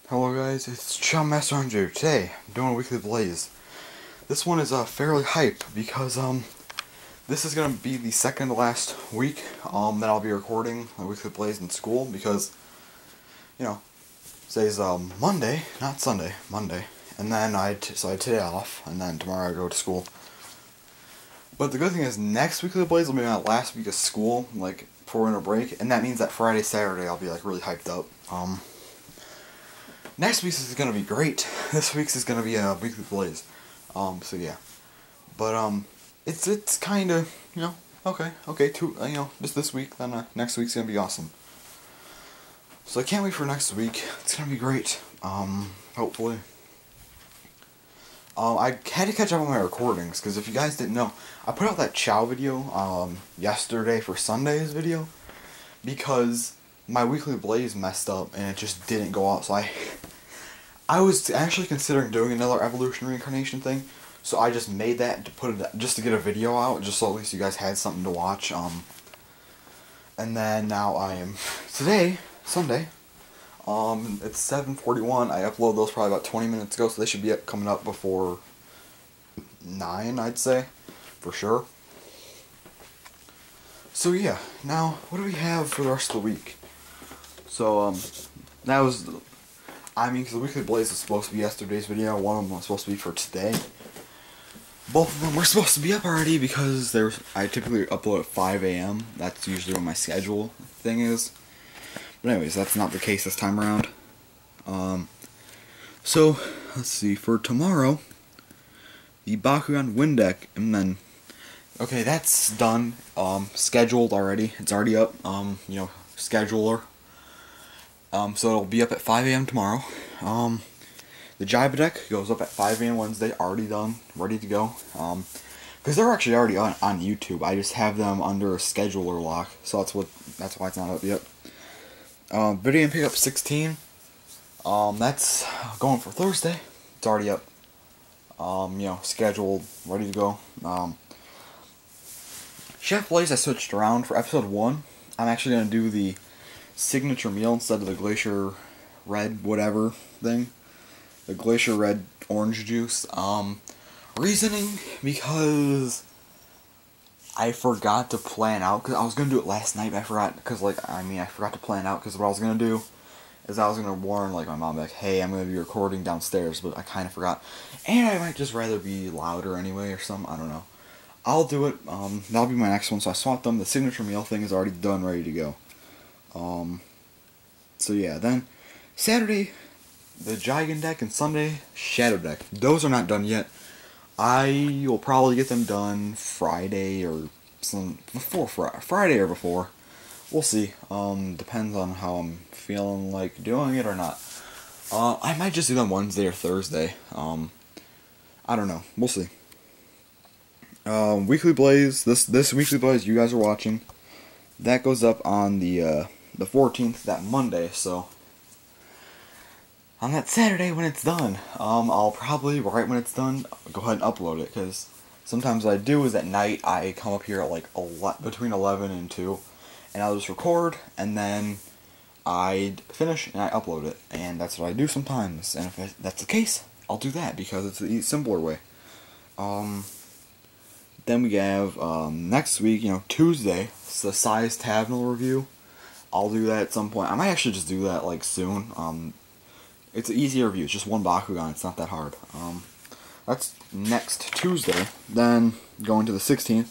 Hello guys, it's Chum Master Hunter. Today, I'm doing a weekly blaze. This one is fairly hype because this is gonna be the second to last week that I'll be recording a weekly blaze in school because today's Monday, not Sunday, Monday, and then so I had today off, and then tomorrow I go to school. But the good thing is next weekly blaze will be my last week of school, like before winter break, and that means that Friday, Saturday I'll be like really hyped up. Next week's is gonna be great. This week's is gonna be a weekly blaze. So yeah, but it's kind of okay, just this week. Then next week's gonna be awesome. So I can't wait for next week. It's gonna be great. Hopefully. I had to catch up on my recordings because if you guys didn't know, I put out that Chow video yesterday for Sunday's video because my weekly blaze messed up and it just didn't go out. So I was actually considering doing another evolution reincarnation thing. So I just made that to put it just to get a video out, just so at least you guys had something to watch. And then now I am today, Sunday. It's 7:41. I uploaded those probably about 20 minutes ago, so they should be coming up before 9, I'd say, for sure. So yeah, now what do we have for the rest of the week? So that was, because the weekly blaze was supposed to be yesterday's video. One of them was supposed to be for today. Both of them were supposed to be up already because I typically upload at 5 a.m. That's usually when my schedule thing is. But anyways, that's not the case this time around. So, let's see, for tomorrow, the Bakugan Wind Deck, and then, okay, that's done, scheduled already, it's already up, scheduler, so it'll be up at 5 a.m. tomorrow. The Jaiba deck goes up at 5 a.m. Wednesday, already done, ready to go, because they're actually already on YouTube. I just have them under a scheduler lock, so that's why it's not up yet. Video and Pickup 16, that's going for Thursday. It's already up. Scheduled, ready to go. Chef Blaze I switched around for episode 1. I'm actually going to do the signature meal instead of the Glacier Red whatever thing. The Glacier Red orange juice. Reasoning, because I forgot to plan out, because I was going to do it last night, but I forgot, I forgot to plan out, because what I was going to do is I was going to warn, my mom, hey, I'm going to be recording downstairs, but I kind of forgot, and I might just rather be louder anyway, or something, I don't know. I'll do it, that'll be my next one, so I swapped them. The signature meal thing is already done, ready to go. So yeah, then, Saturday, the Gigan deck, and Sunday, Shadow deck. Those are not done yet. I will probably get them done Friday or Friday or before. We'll see. Depends on how I'm feeling like doing it or not. I might just do them Wednesday or Thursday. I don't know. We'll see. Weekly Blaze. This Weekly Blaze you guys are watching, that goes up on the 14th, that Monday. So on that Saturday when it's done, I'll probably, right when it's done, go ahead and upload it, because sometimes what I do is at night, I come up here at between 11 and 2, and I'll just record, and then I finish, and I upload it, and that's what I do sometimes, and if that's the case, I'll do that, because it's the simpler way. Then we have, next week, Tuesday, it's the Size Tavenal review. I'll do that at some point. I might actually just do that, soon. It's an easy review. It's just one Bakugan. It's not that hard. That's next Tuesday. Then going to the 16th.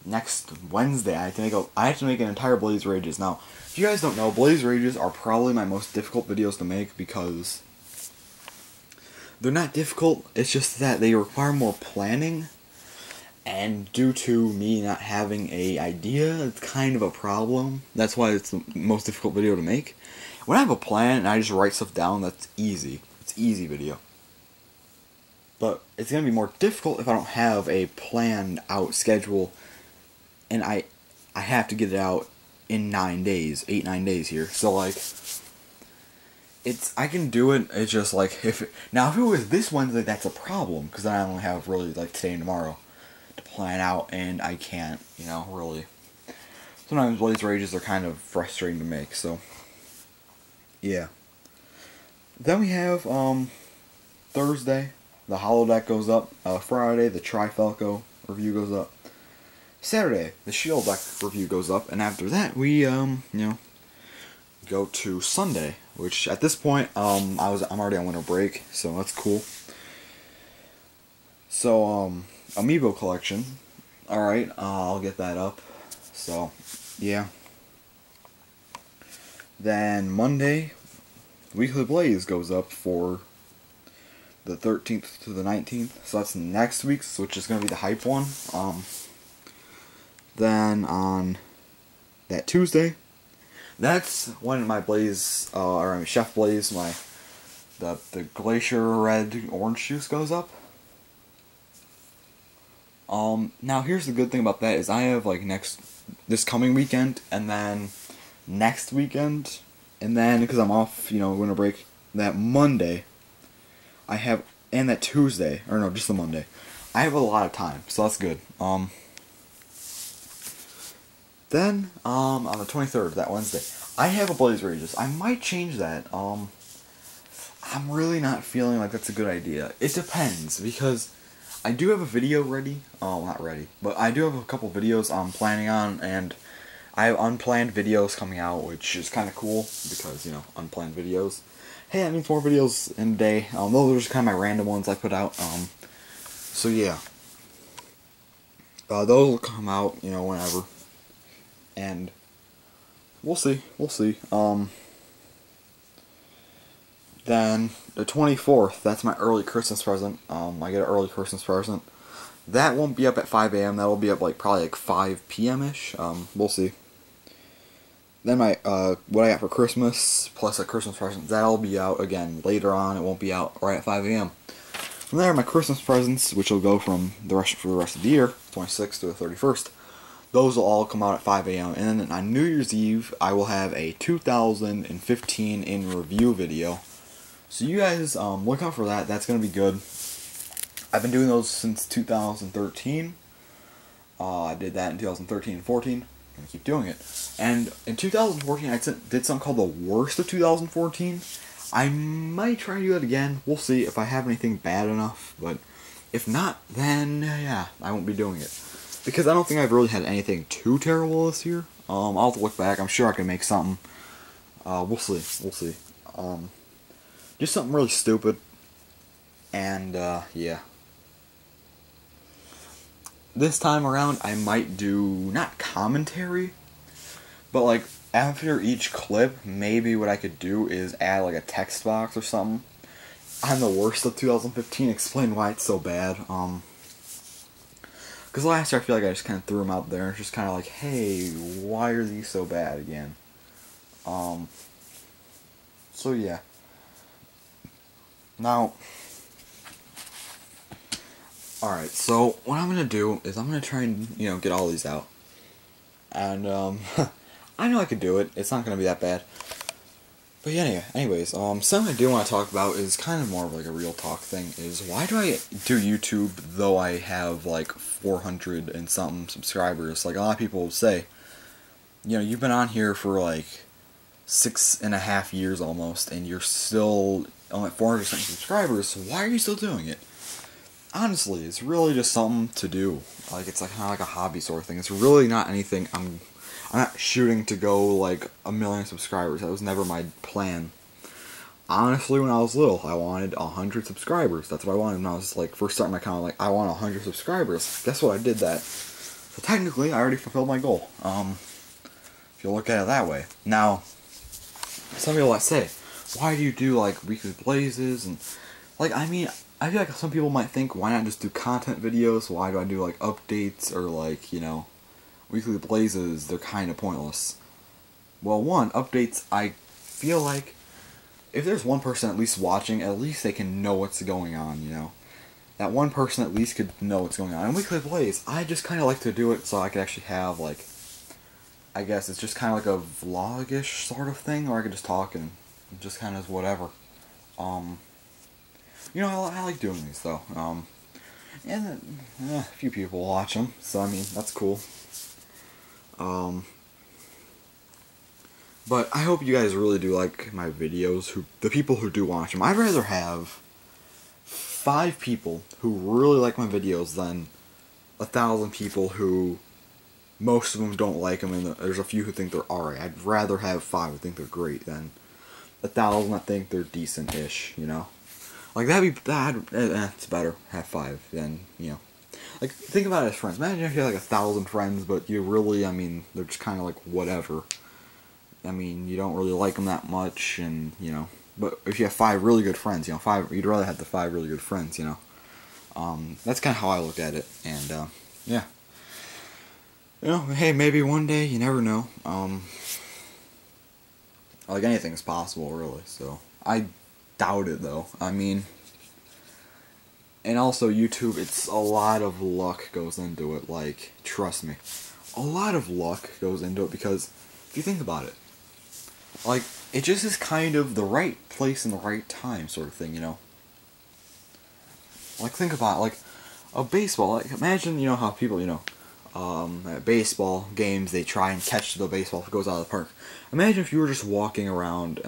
Next Wednesday, I have to make an entire Blaze Rages. Now, if you guys don't know, Blaze Rages are probably my most difficult videos to make because they're not difficult. It's just that they require more planning, and due to me not having a idea, it's kind of a problem. That's why it's the most difficult video to make. When I have a plan and I just write stuff down, that's easy. It's easy video. But it's going to be more difficult if I don't have a planned out schedule, and I have to get it out in 9 days, 8-9 days here. So I can do it. It's just if it was this Wednesday, that's a problem, because then I only have really today and tomorrow to plan out, and I can't, really. Sometimes Blaze Rages are kind of frustrating to make, so yeah. Then we have Thursday, the holodeck goes up. Friday, the Trifalco review goes up. Saturday, the Shield deck review goes up, and after that, we go to Sunday, which at this point, I'm already on winter break, so that's cool. So Amiibo collection, all right, I'll get that up. So yeah. Then Monday, Weekly Blaze goes up for the 13th to the 19th, so that's next week's, which is gonna be the hype one. Then on that Tuesday, that's when my Blaze, Chef Blaze, the Glacier Red Orange Juice goes up. Now here's the good thing about that is I have like this coming weekend, and then next weekend, and then because I'm off, winter break, that Monday, and that Tuesday, or no, just the Monday, I have a lot of time, so that's good. Then, on the 23rd, that Wednesday, I have a Blaze Rages. I might change that. I'm really not feeling like that's a good idea. It depends, because I do have a video ready. Not ready, but I do have a couple videos I'm planning on, and I have unplanned videos coming out, which is kind of cool, because, unplanned videos. Hey, that means more videos in a day. Those are just kind of my random ones I put out. So yeah. Those will come out, whenever. And we'll see. Then the 24th, that's my early Christmas present. I get an early Christmas present. That won't be up at 5 a.m. That'll be up probably like 5 p.m.-ish. We'll see. Then my what I got for Christmas plus a Christmas present, that'll be out again later on. It won't be out right at 5 a.m. From there, my Christmas presents, which will go for the rest of the year, 26th to the 31st. Those will all come out at 5 a.m. And then on New Year's Eve, I will have a 2015 in review video. So you guys look out for that. That's going to be good. I've been doing those since 2013. I did that in 2013 and 14. I'm going to keep doing it. And in 2014, I did something called the worst of 2014. I might try to do that again. We'll see if I have anything bad enough. But if not, then yeah, I won't be doing it. Because I don't think I've really had anything too terrible this year. I'll have to look back. I'm sure I can make something. We'll see. Just something really stupid. And, yeah. This time around, I might do, not commentary, but like, after each clip, maybe what I could do is add like a text box or something. On the worst of 2015, explain why it's so bad. Because last year I feel like I just kind of threw them out there. It's just kind of like, hey, why are these so bad again? So yeah. Now, alright, so what I'm going to do is I'm going to try and, get all these out. And, I know I could do it. It's not going to be that bad. But yeah, anyways, something I do want to talk about is kind of more of like a real talk thing, is why do I do YouTube though I have like 400 and something subscribers? Like a lot of people say, you've been on here for like 6.5 years almost, and you're still only at 400 subscribers, so why are you still doing it? Honestly, it's really just something to do. Like, it's like kind of like a hobby sort of thing. It's really not anything I'm not shooting to go like 1 million subscribers. That was never my plan. Honestly, when I was little, I wanted 100 subscribers. That's what I wanted when I was like first starting my channel. Like, I want 100 subscribers. Guess what? I did that. So technically, I already fulfilled my goal. If you look at it that way. Now, some people say, why do you do like weekly blazes and like? I mean, I feel like some people might think, why not just do content videos? Why do I do like updates or like weekly blazes? They're kind of pointless. Well, one, updates, I feel like if there's one person at least watching, at least they can know what's going on, That one person at least could know what's going on. And weekly blaze, I just kind of like to do it so I could actually have like, I guess it's just kind of like a vlog-ish sort of thing, or I could just talk and just kind of whatever. I like doing these though. And a few people watch them, so I mean, that's cool. But I hope you guys really do like my videos, the people who do watch them. I'd rather have 5 people who really like my videos than 1,000 people who most of them don't like them, and there's a few who think they're alright. I'd rather have 5 who think they're great than 1,000 that think they're decent-ish, you know? Like, it's better, have 5 than, you know. Like, think about it as friends. Imagine if you had like 1,000 friends, but you really, I mean, they're just kind of like whatever. I mean, you don't really like them that much, and, you know. But if you have 5 really good friends, you know, you'd rather have the 5 really good friends, you know. That's kind of how I look at it, and, yeah. You know, hey, maybe one day, you never know. Like, anything's possible, really, so. I doubt it, though. I mean, and also YouTube, it's a lot of luck goes into it, like, trust me. A lot of luck goes into it, because, if you think about it, like, it just is kind of the right place and the right time sort of thing, you know? Like, think about it, like, a baseball, like, imagine, you know, how people, you know, at baseball games, they try and catch the baseball if it goes out of the park. Imagine if you were just walking around,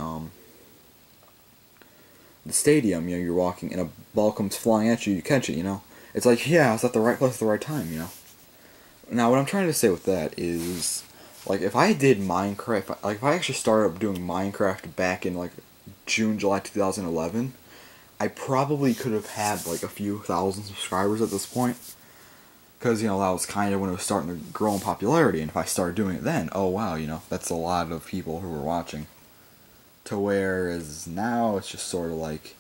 the stadium, you know, you're walking, and a ball comes flying at you, you catch it, you know? It's like, yeah, I was at the right place at the right time, you know? Now, what I'm trying to say with that is, like, if I did Minecraft, like, if I actually started up doing Minecraft back in, like, June, July 2011, I probably could have had, like, a few thousand subscribers at this point. Because, you know, that was kind of when it was starting to grow in popularity, and if I started doing it then, oh wow, you know, that's a lot of people who were watching. To whereas now, it's just sort of like,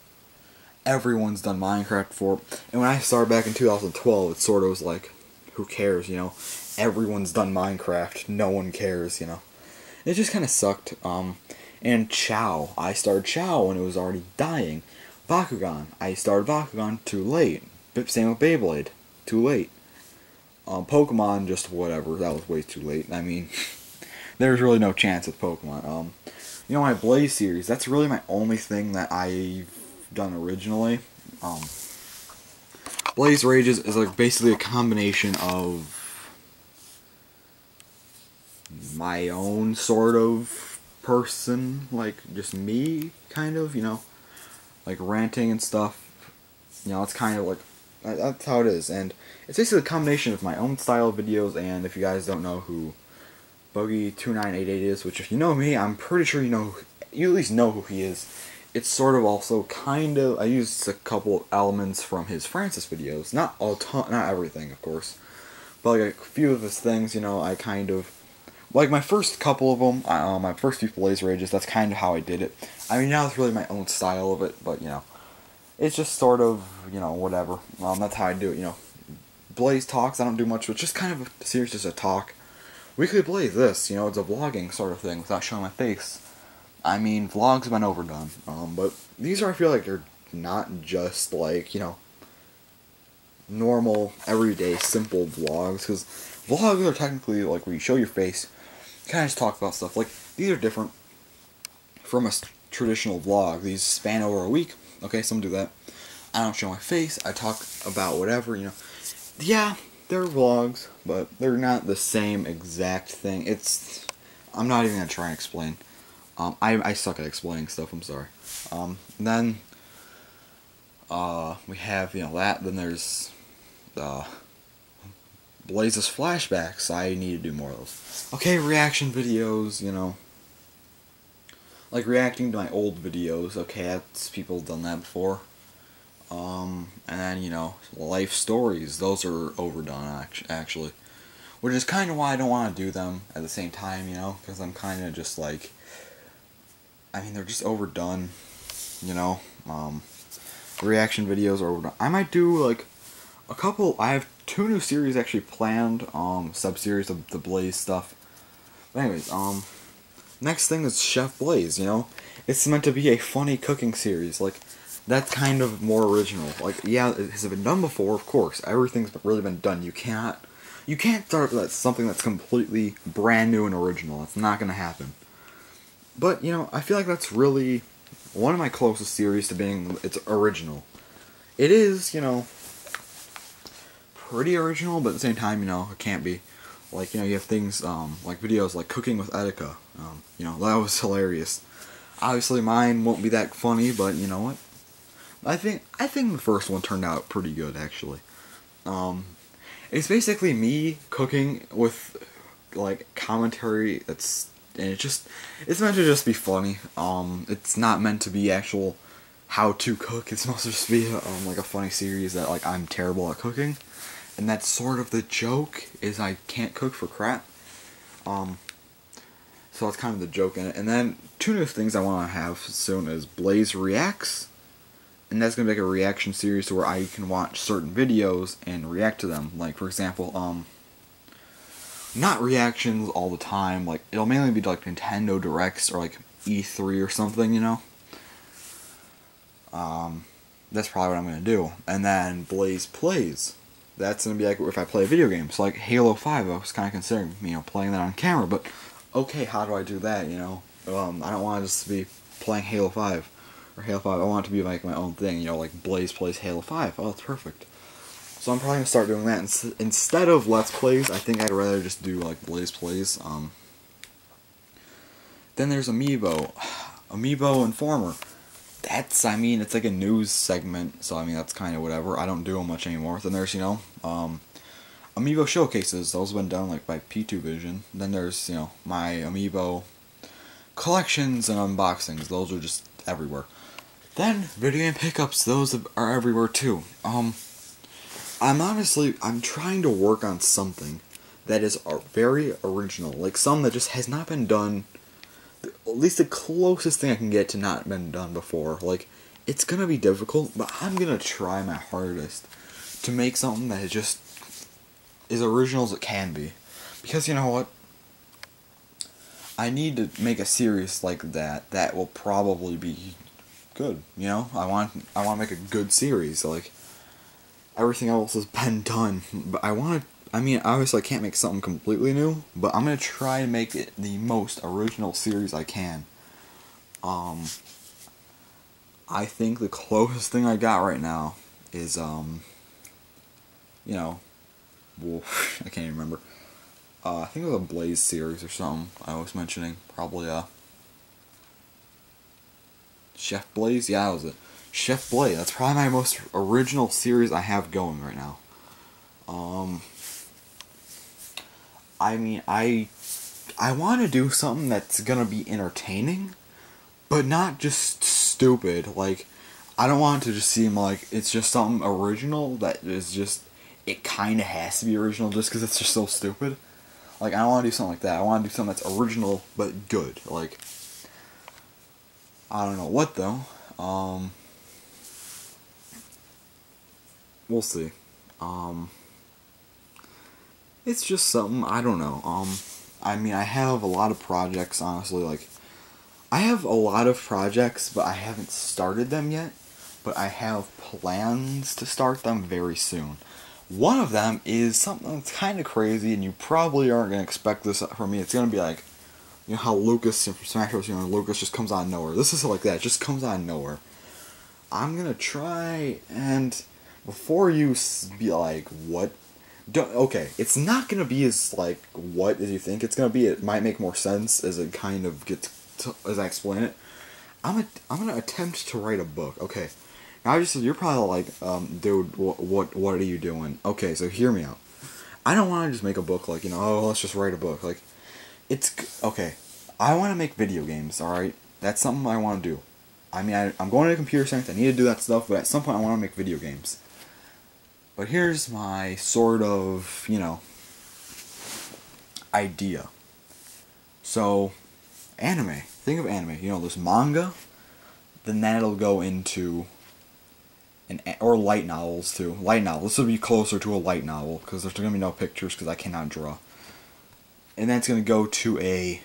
everyone's done Minecraft before, and when I started back in 2012, it sort of was like, who cares, you know? Everyone's done Minecraft, no one cares, you know? It just kind of sucked, and Chow, I started Chow when it was already dying. Bakugan, I started Bakugan too late. Same with Beyblade, too late. Pokemon, just whatever, that was way too late. I mean, there's really no chance with Pokemon. You know, my Blaze series, that's really my only thing that I've done originally. Blaze Rages is like basically a combination of my own sort of person, like just me, kind of, you know, like ranting and stuff. You know, it's kind of like, that's how it is, and it's basically a combination of my own style of videos, and if you guys don't know who Buggy2988 is, which if you know me, I'm pretty sure you at least know who he is. It's sort of also kind of, I used a couple elements from his Francis videos, not everything, of course, but like a few of his things, you know, I kind of, like my first couple of them, my first few Blaze Rages, that's kind of how I did it. I mean, now it's really my own style of it, but, you know, it's just sort of, you know, whatever. That's how I do it, you know. Blaze Talks, I don't do much, it's just kind of a series, just a talk. Weekly Blaze, this, you know, it's a vlogging sort of thing without showing my face. I mean, vlogs have been overdone, but these are, I feel like, they're not just, like, you know, normal, everyday, simple vlogs, because vlogs are technically, like, where you show your face, kind of just talk about stuff. Like, these are different from a traditional vlog. These span over a week. Okay, some do that. I don't show my face, I talk about whatever, you know. Yeah, they're vlogs, but they're not the same exact thing. I'm not even gonna try and explain. I suck at explaining stuff, I'm sorry. Then, we have, you know, that, then there's, Blaze's flashbacks. I need to do more of those. Okay, reaction videos, you know. Like, reacting to my old videos, okay, that's, people have done that before. And then, you know, life stories, those are overdone, actually. Which is kind of why I don't want to do them at the same time, you know, because I'm kind of just like, I mean, they're just overdone, you know. Reaction videos are overdone. I might do, like, I have 2 new series actually planned, sub-series of the Blaze stuff. But anyways, next thing is Chef Blaze, you know. It's meant to be a funny cooking series, like, that's kind of more original. Like, yeah, it has been done before, of course. Everything's really been done. You can't start with something that's completely brand new and original. It's not gonna happen. But, you know, I feel like that's really one of my closest series to being, it's original. It is, you know, pretty original, but at the same time, you know, it can't be. Like, you have things, like videos like Cooking with Etika. That was hilarious. Obviously mine won't be that funny, but you know what? I think the first one turned out pretty good, actually. It's basically me cooking with, like, commentary and it's meant to just be funny. It's not meant to be actual how to cook. It's supposed to just be, like a funny series that, like, I'm terrible at cooking. And that's sort of the joke, is I can't cook for crap. So that's kind of the joke in it. And then, two new things I want to have soon is Blaze Reacts. And that's going to be like a reaction series to where I can watch certain videos and react to them. Like, for example, not reactions all the time. Like, it'll mainly be like Nintendo Directs or like E3 or something, That's probably what I'm going to do. And then Blaze Plays. That's going to be like if I play video games. Like Halo 5, I was kind of considering, playing that on camera. But, okay, how do I do that, I don't want to just be playing Halo 5. Or Halo 5, I want it to be like my own thing, like Blaze Plays Halo 5. Oh, that's perfect. So I'm probably going to start doing that. Instead of Let's Plays, I think I'd rather just do like Blaze Plays. Then there's Amiibo. Amiibo Informer. It's like a news segment, so that's kind of whatever. I don't do them much anymore. Then there's, Amiibo Showcases. Those have been done like by P2 Vision. Then there's, my Amiibo collections and unboxings. Those are just everywhere. Then video game pickups. Those are everywhere too. I'm trying to work on something that is very original. Like some that just has not been done. At least the closest thing I can get to not been done before. Like, it's gonna be difficult, but I'm gonna try my hardest to make something that is just as original as it can be. Because you know what? I need to make a series like that will probably be good, I want to make a good series. Like, everything else has been done, but obviously I can't make something completely new, but I'm going to try to make it the most original series I can. I think the closest thing I got right now is, well, I can't even remember. I think it was a Blaze series or something I was mentioning. Probably, Chef Blaze? Yeah, that was it. Chef Blaze. That's probably my most original series I have going right now. I want to do something that's gonna be entertaining, but not just stupid. Like, I don't want it to just seem like it's just something original that is just, it kind of has to be original just because it's just so stupid. Like, I don't want to do something like that. I want to do something that's original, but good. Like, I don't know what, though. We'll see. It's just something, I don't know. I have a lot of projects, honestly. Like, I have a lot of projects, but I haven't started them yet. But I have plans to start them very soon. One of them is something that's kind of crazy, and you probably aren't going to expect this from me. It's going to be like, how Lucas from Smash Bros. Lucas just comes out of nowhere. This is like that. It just comes out of nowhere. I'm going to try, and before you be like, what? Okay, it's not going to be as, like, what as you think. It's going to be, it might make more sense as it kind of gets, as I explain it. I'm going to attempt to write a book. Okay. Now, obviously, you're probably like, dude, what are you doing? Okay, so hear me out. I don't want to just make a book like, let's just write a book. Like, okay. I want to make video games, alright? That's something I want to do. I'm going to computer science, I need to do that stuff, but at some point I want to make video games. But here's my sort of, idea. So, anime. Think of anime. There's manga, then that'll go into, or light novels too. Light novel. This will be closer to a light novel, because there's going to be no pictures, because I cannot draw. And then it's going to go to a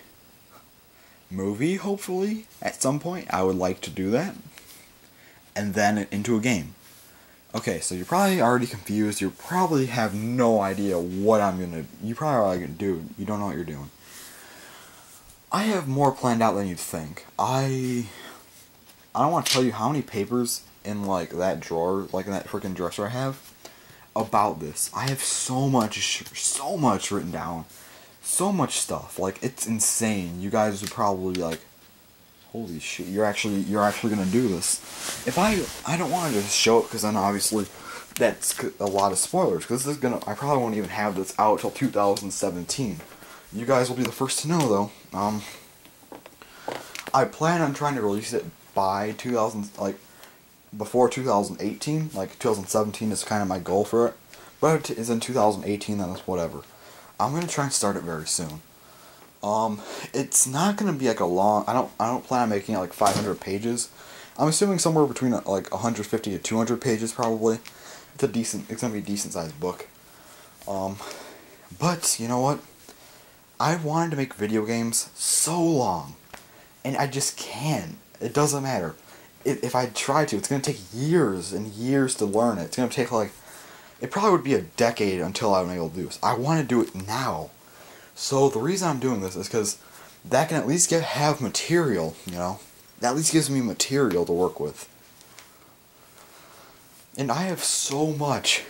movie, hopefully, at some point. I would like to do that. And then into a game. Okay, so you're probably already confused. You probably have no idea what I'm gonna. You probably are like, dude, you don't know what you're doing. I have more planned out than you'd think. I don't want to tell you how many papers in like that drawer, like in that freaking dresser I have. about this. I have so much written down. So much stuff. Like, it's insane. You guys would probably be like, holy shit, you're actually gonna do this. If I don't want to just show it, because then obviously that's a lot of spoilers, because this is I probably won't even have this out till 2017. You guys will be the first to know, though. I plan on trying to release it by before 2018, like 2017 is kind of my goal for it, but if it is in 2018, then it's whatever. I'm gonna try and start it very soon. It's not gonna be like a long. I don't plan on making it like 500 pages. I'm assuming somewhere between like 150 to 200 pages probably. It's gonna be a decent sized book. But you know what? I've wanted to make video games so long, and I just can't. It doesn't matter. If I try to, it's gonna take years and years to learn it. It's gonna take it probably would be a decade until I'm able to do this. I want to do it now. So the reason I'm doing this is because that can at least have material, you know? That at least gives me material to work with. And I have so much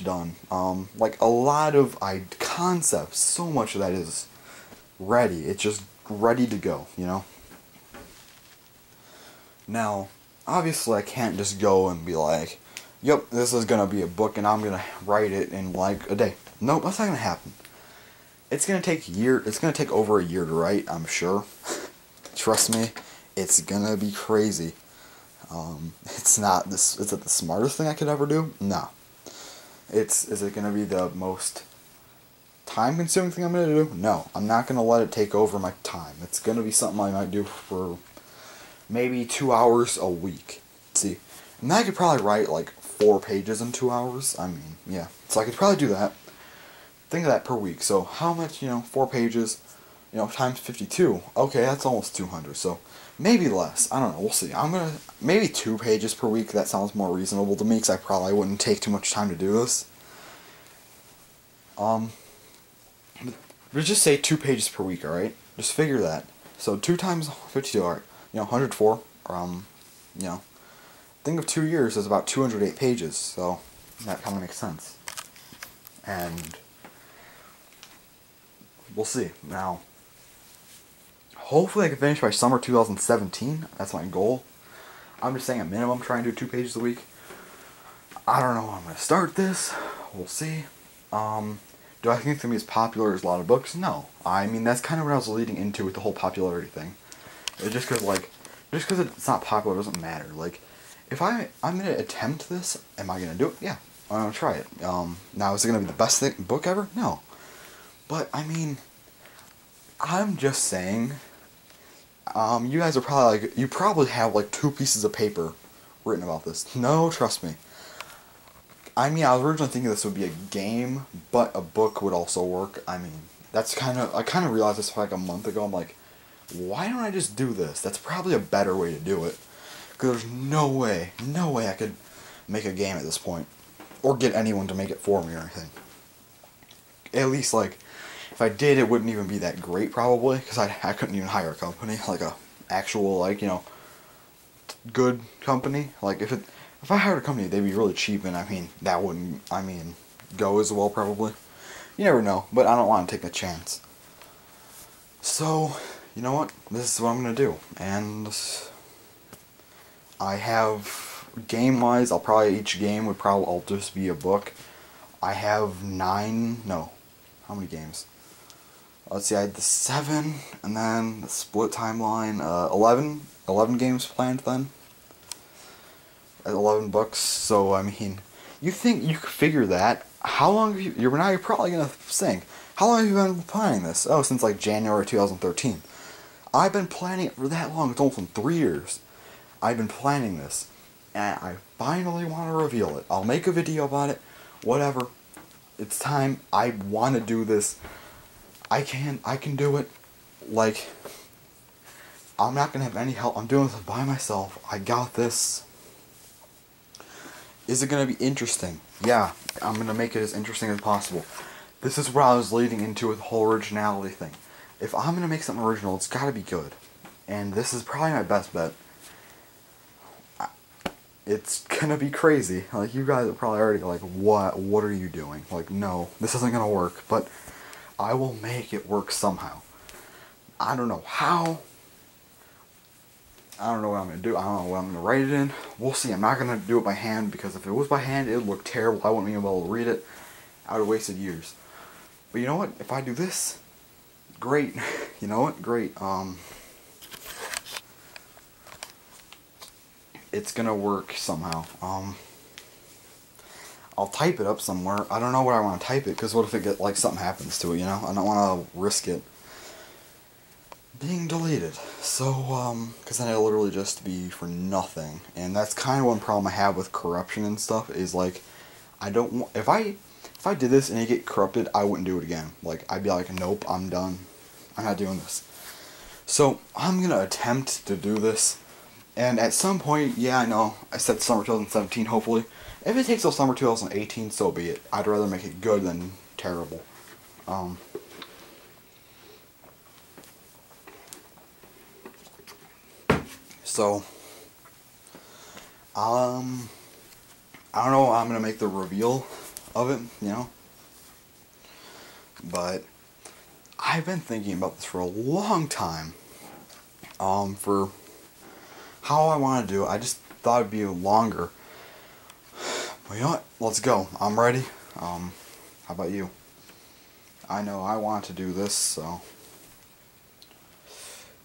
done. Like a lot of concepts, so much of that is ready. It's just ready to go, you know? Now, obviously I can't just go and be like, yep, this is gonna be a book and I'm gonna write it in like a day. Nope, that's not gonna happen. It's gonna take over a year to write, I'm sure. Trust me, it's gonna be crazy. Is it the smartest thing I could ever do? No. Is it gonna be the most time consuming thing I'm gonna do? No. I'm not gonna let it take over my time. It's gonna be something I might do for maybe 2 hours a week. See, and I could probably write like 4 pages in 2 hours. I mean, yeah. So I could probably do that. Think of that per week. So how much, 4 pages, times 52. Okay, that's almost 200. So maybe less. I don't know. We'll see. Maybe 2 pages per week. That sounds more reasonable to me because I probably wouldn't take too much time to do this. But just say 2 pages per week, alright? Just figure that. So 2 times 52, alright. 104. Think of 2 years as about 208 pages. So that kind of makes sense. And we'll see. Now, hopefully I can finish by summer 2017. That's my goal. I'm just saying a minimum trying to do 2 pages a week. I don't know how I'm going to start this. We'll see. Do I think it's going to be as popular as a lot of books? No. I mean, that's kind of what I was leading into with the whole popularity thing. Just because it's not popular doesn't matter. Like, if I'm going to attempt this, am I going to do it? Yeah. I'm going to try it. Now, is it going to be the best book ever? No. But, I mean, I'm just saying, you guys are probably you probably have 2 pieces of paper written about this. No, trust me. I mean, I was originally thinking this would be a game, but a book would also work. I mean, I kind of realized this like a month ago. I'm like, why don't I just do this? That's probably a better way to do it. Because there's no way I could make a game at this point. Or get anyone to make it for me or anything. At least, if I did, it wouldn't even be that great, probably. Because I couldn't even hire a company. Like, a actual, good company. Like, if I hired a company, they'd be really cheap, and, that wouldn't, go as well, probably. You never know, but I don't want to take a chance. So, you know what? This is what I'm going to do. And I have, game-wise, each game would probably all just be a book. I have 9, no, how many games? Let's see, I had the 7, and then the split timeline, 11 games planned then. 11 books, so, you think you could figure that? How long have you're probably going to think, how long have you been planning this? Oh, since, January 2013. I've been planning it for that long, it's almost been 3 years. I've been planning this, and I finally want to reveal it. I'll make a video about it, whatever. It's time. I want to do this. I can do it. I'm not going to have any help. I'm doing this by myself. I got this. Is it going to be interesting? Yeah, I'm going to make it as interesting as possible. This is where I was leading into with the whole originality thing. If I'm going to make something original, it's got to be good. And this is probably my best bet. it's gonna be crazy. Like, you guys are probably already like, what are you doing? Like, no, this isn't gonna work, but I will make it work somehow. I don't know how. I don't know what I'm gonna do. I don't know what I'm gonna write it in. We'll see. I'm not gonna do it by hand, because if it was by hand, it would look terrible. I wouldn't be able to read it. I would have wasted years. But you know what? If I do this, great. You know what? Great. It's gonna work somehow. I'll type it up somewhere. I don't know where I want to type it, because what if like something happens to it, you know? I don't want to risk it being deleted. So, because then it'll literally just be for nothing. And that's kind of one problem I have with corruption and stuff, is like, I don't want, if I did this and it get corrupted, I wouldn't do it again. Like, I'd be like, nope, I'm done. I'm not doing this. So, I'm gonna attempt to do this. And at some point, yeah, I know, I said summer 2017, hopefully. If it takes till summer 2018, so be it. I'd rather make it good than terrible. So, I don't know how I'm gonna make the reveal of it, you know? But I've been thinking about this for a long time. For how I want to do it. I just thought it'd be longer. Well, you know what? Let's go. I'm ready. How about you? I know I want to do this, so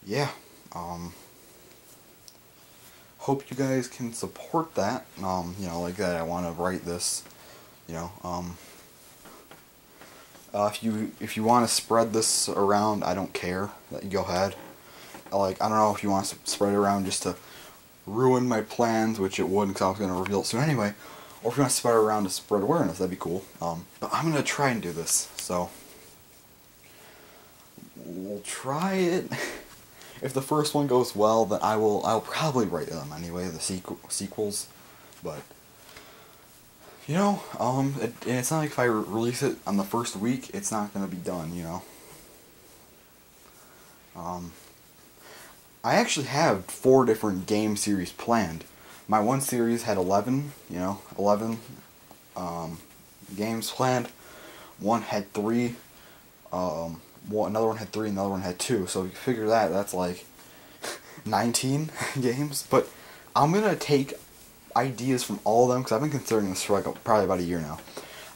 yeah. Hope you guys can support that. You know, like that. I want to write this. You know, if you want to spread this around, I don't care. Go ahead. Like, I don't know if you want to spread it around just to ruin my plans, which it would, because I was going to reveal it soon anyway. Or if you want to spread it around to spread awareness, that'd be cool. But I'm going to try and do this, so we'll try it. If the first one goes well, then I'll probably write them anyway, the sequels. But you know, and it's not like if I release it on the first week, it's not gonna be done. You know. I actually have 4 different game series planned. My one series had 11. You know, 11 games planned. One had 3. Another one had 3, another one had 2, so you figure that's like 19 games. But I'm gonna take ideas from all of them, because I've been considering this for like probably about a year now.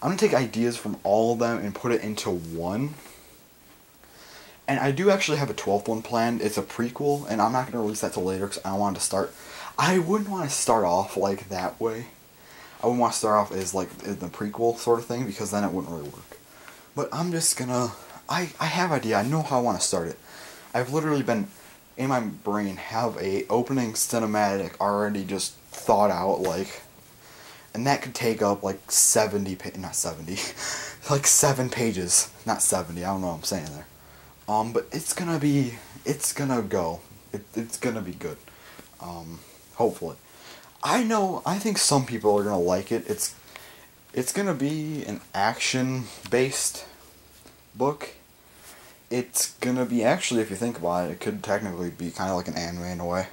I'm gonna take ideas from all of them and put it into one. And I do actually have a 12th one planned. It's a prequel, and I'm not gonna release that till later because I don't want to start. I wouldn't want to start off like that way. I wouldn't want to start off as like the prequel sort of thing, because then it wouldn't really work. But I'm just gonna. I have an idea. I know how I want to start it. I've literally been, in my brain, have a opening cinematic already just thought out, like, and that could take up like 70 not 70, like 7 pages, not 70, I don't know what I'm saying there. But it's gonna go. It's gonna be good. Hopefully. I think some people are gonna like it. It's gonna be an action-based book. It's gonna be, actually, if you think about it, it could technically be kind of like an anime in a way.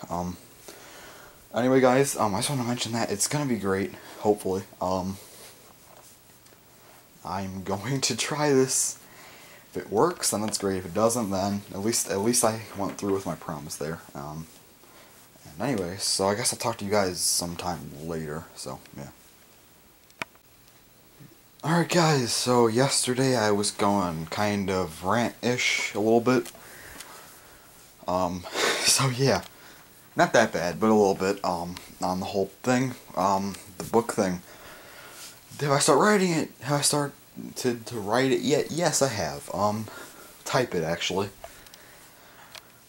Anyway, guys, I just want to mention that it's gonna be great. Hopefully, I'm going to try this. If it works, then that's great. If it doesn't, then at least I went through with my promise there. And anyway, so I guess I'll talk to you guys sometime later. So yeah. Alright guys, so yesterday I was going kind of rant-ish a little bit. So yeah, not that bad, but a little bit, on the whole thing, the book thing. Have I start writing it? Have I start to write it yet? Yes, I have. Type it, actually.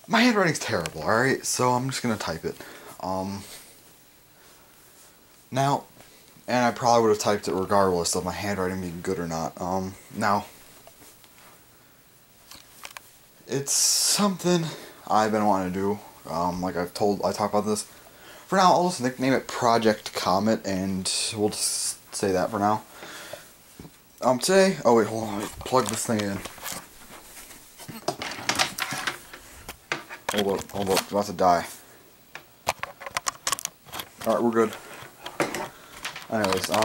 My handwriting's terrible, alright, so I'm just gonna type it. Now, and I probably would have typed it regardless of my handwriting being good or not. Now, it's something I've been wanting to do. Like I talked about this. For now, I'll just nickname it Project Comet, and we'll just say that for now. Today, oh wait, hold on, let me plug this thing in. Hold up, I'm about to die. Alright, we're good. Anyways, I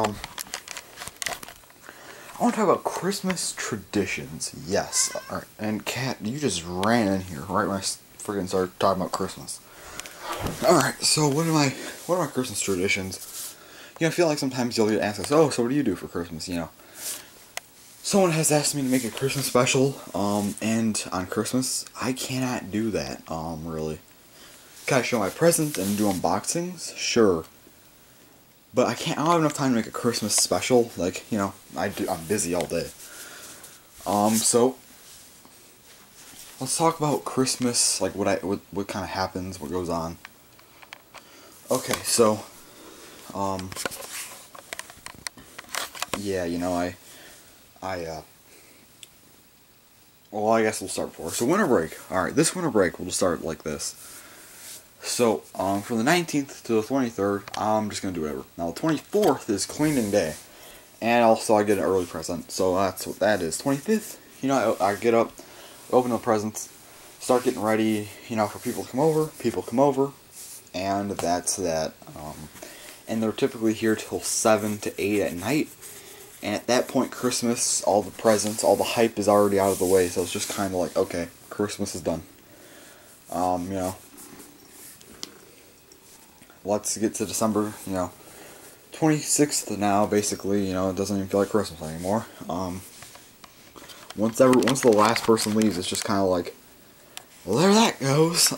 want to talk about Christmas traditions. Yes. Alright, and Kat, you just ran in here right when I freaking started talking about Christmas. Alright, so what are my Christmas traditions? You know, I feel like sometimes you'll get asked us, oh, so what do you do for Christmas, you know? Someone has asked me to make a Christmas special, and on Christmas, I cannot do that, really. Can I show my presents and do unboxings? Sure. But I don't have enough time to make a Christmas special, like, you know, I'm busy all day. So, let's talk about Christmas, like, what kind of happens, what goes on. Okay, so, yeah, you know, well, I guess we'll start before. So, winter break. Alright, this winter break, we'll start like this. So, from the 19th to the 23rd, I'm just gonna do whatever. Now, the 24th is cleaning day. And also, I get an early present. So, that's what that is. 25th, you know, I get up, open the presents, start getting ready, you know, for people to come over. People come over. And that's that. And they're typically here till 7 to 8 at night. And at that point, Christmas, all the presents, all the hype is already out of the way, so it's just kind of like, okay, Christmas is done. You know, let's get to December, you know, 26th now, basically, you know, it doesn't even feel like Christmas anymore. Once the last person leaves, it's just kind of like, well, there that goes.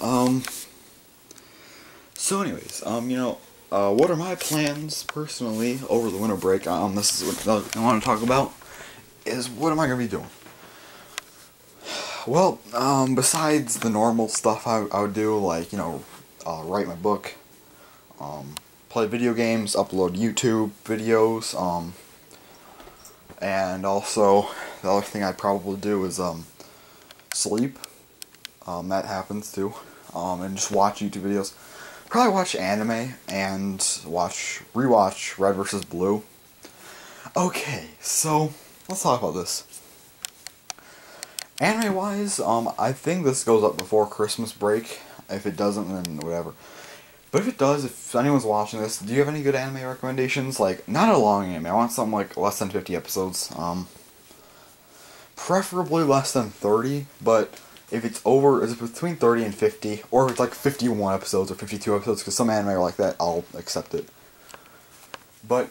So anyways, you know, what are my plans, personally, over the winter break? This is what I want to talk about, is what am I going to be doing? Well, besides the normal stuff I would do, like, you know, write my book, play video games, upload YouTube videos, and also, the other thing I'd probably do is, sleep, that happens too, and just watch YouTube videos. Probably watch anime and rewatch Red vs. Blue. Okay, so let's talk about this. Anime-wise, I think this goes up before Christmas break. If it doesn't, then whatever. But if it does, if anyone's watching this, do you have any good anime recommendations? Like, not a long anime. I want something like less than 50 episodes. Preferably less than 30, but if it's between 30 and 50, or if it's like 51 episodes or 52 episodes, because some anime are like that, I'll accept it. But,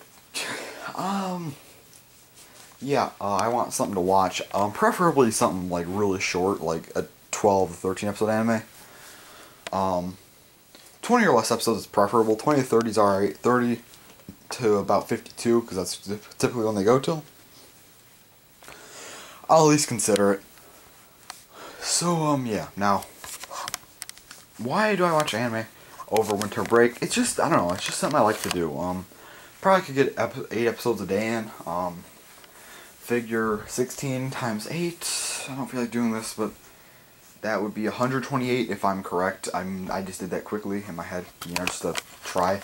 yeah, I want something to watch. Preferably something like really short, like a 12 to 13 episode anime. 20 or less episodes is preferable. 20 to 30 is alright. 30 to about 52, because that's typically when they go till. I'll at least consider it. So, yeah, now, why do I watch anime over winter break? It's just, I don't know, it's just something I like to do. Probably could get 8 episodes a day in. Figure 16 times 8, I don't feel like doing this, but that would be 128 if I'm correct. I just did that quickly in my head, you know, just to try.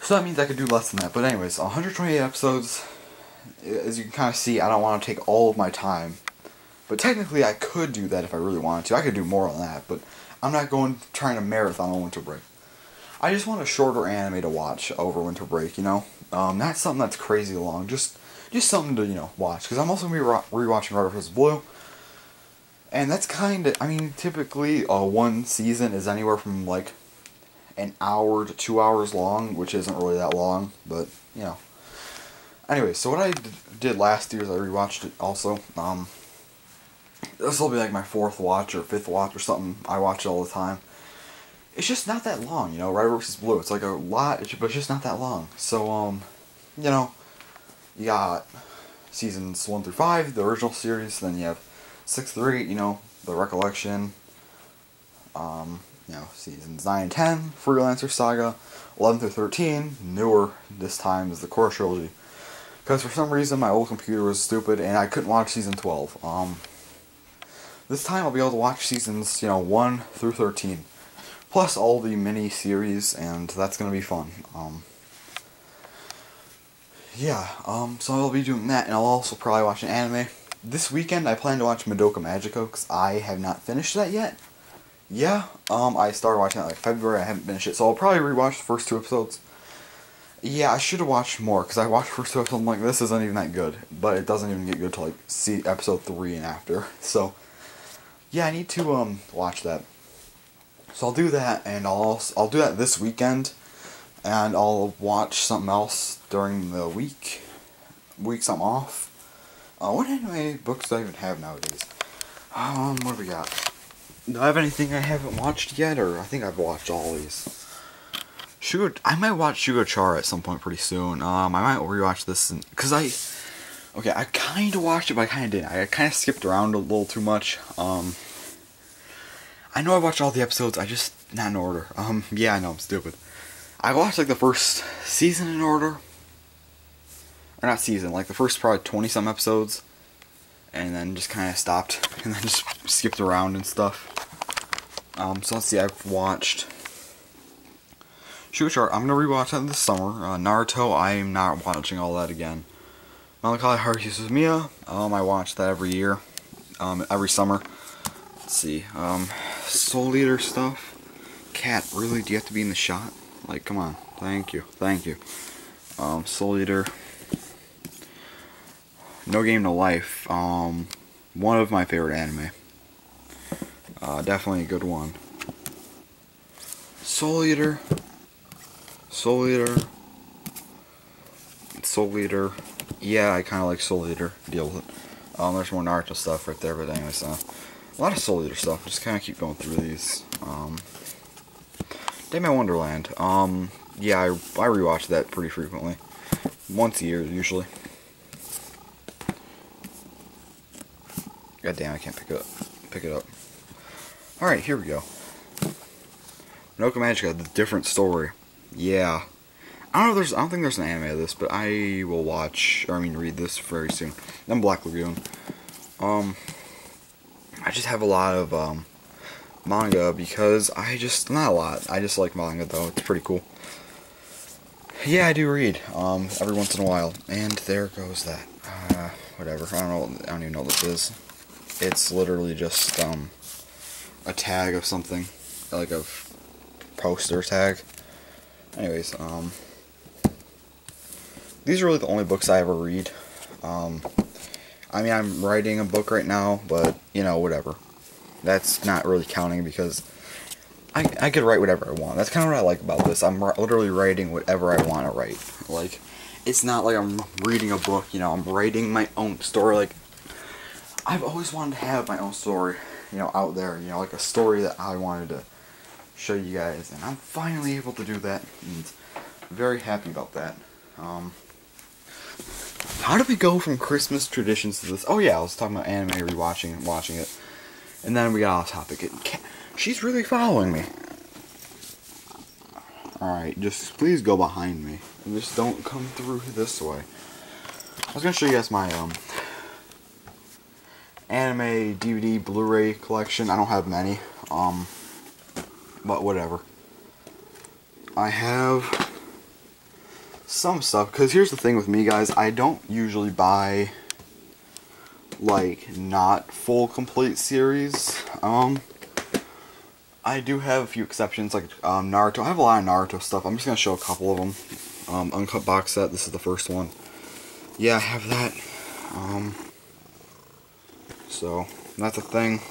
So that means I could do less than that, but anyways, 128 episodes, as you can kind of see, I don't want to take all of my time. But technically, I could do that if I really wanted to. I could do more on that, but I'm not trying to marathon on winter break. I just want a shorter anime to watch over winter break, you know? Not something that's crazy long, just something to, you know, watch. Because I'm also going to be rewatching Red vs. Blue. And that's kind of, I mean, typically, one season is anywhere from, like, an hour to 2 hours long, which isn't really that long, but, you know. Anyway, so what I did last year is I rewatched it also. This will be like my 4th watch or 5th watch or something. I watch it all the time. It's just not that long, you know, Red vs. Blue. It's like a lot, but it's just not that long. So, you know, you got seasons 1 through 5, the original series, then you have 6 through 8, you know, the Recollection, you know, seasons 9 and 10, Freelancer Saga, 11 through 13, newer this time is the Core Trilogy. Because for some reason my old computer was stupid and I couldn't watch season 12. This time I'll be able to watch seasons, you know, 1 through 13. Plus all the mini-series, and that's going to be fun. Yeah, so I'll be doing that, and I'll also probably watch an anime. This weekend I plan to watch Madoka Magica, because I have not finished that yet. Yeah, I started watching that like February, I haven't finished it, so I'll probably rewatch the first 2 episodes. Yeah, I should have watched more, because I watched first two episodes, I'm like, this isn't even that good. But it doesn't even get good till, like, see episode 3 and after. So, yeah, I need to, watch that. So I'll do that, and I'll do that this weekend, and I'll watch something else during the weeks I'm off. What anime books do I even have nowadays? What do we got? Do I have anything I haven't watched yet, or I think I've watched all these? I might watch Shugo-chara at some point pretty soon. I might rewatch this, because I kind of watched it, but I kind of didn't. I kind of skipped around a little too much. I know I watched all the episodes, I just, not in order. Yeah, I know, I'm stupid. I watched, like, the first season in order. Or not season, like, the first probably 20-some episodes. And then just kind of stopped, and then just skipped around and stuff. So let's see, I've watched Shugo-chara. I'm gonna rewatch that this summer. Naruto, I'm not watching all that again. Melancholy Heart Suzumiya, I watch that every year, every summer. Let's see, Soul Eater stuff. Cat, really? Do you have to be in the shot? Like, come on. Thank you. Soul Eater. No Game No Life. One of my favorite anime. Definitely a good one. Soul Eater. Yeah, I kind of like Soul Eater. Deal with it. There's more Naruto stuff right there, but anyways, a lot of Soul Eater stuff. Just kind of keep going through these. Dayman Wonderland. Yeah, I rewatch that pretty frequently. Once a year, usually. God damn, I can't pick it up. Alright, here we go. Noka Magica, The Different Story. Yeah. I don't think there's an anime of this, but I will read this very soon. Then Black Lagoon. I just have a lot of, manga because not a lot. I just like manga though, it's pretty cool. Yeah, I do read, every once in a while. And there goes that. Whatever, I don't even know what this is. It's literally just, a tag of something. Like a poster tag. Anyways, these are really the only books I ever read. I mean, I'm writing a book right now, but, you know, whatever. That's not really counting because I could write whatever I want. That's kind of what I like about this. I'm literally writing whatever I want to write. Like, it's not like I'm reading a book, you know, I'm writing my own story. Like, I've always wanted to have my own story, you know, out there, you know, like a story that I wanted to show you guys, and I'm finally able to do that, and very happy about that. How did we go from Christmas traditions to this? Oh yeah, I was talking about anime, rewatching and watching it, and then we got off topic. She's really following me. Alright, just please go behind me, and just don't come through this way. I was gonna show you guys my, anime DVD Blu-ray collection. I don't have many, but whatever. I have some stuff, because here's the thing with me, guys, I don't usually buy, like, not full complete series. I do have a few exceptions, like, Naruto. I have a lot of Naruto stuff. I'm just gonna show a couple of them. Uncut box set, this is the first one. Yeah, I have that. So, that's a thing.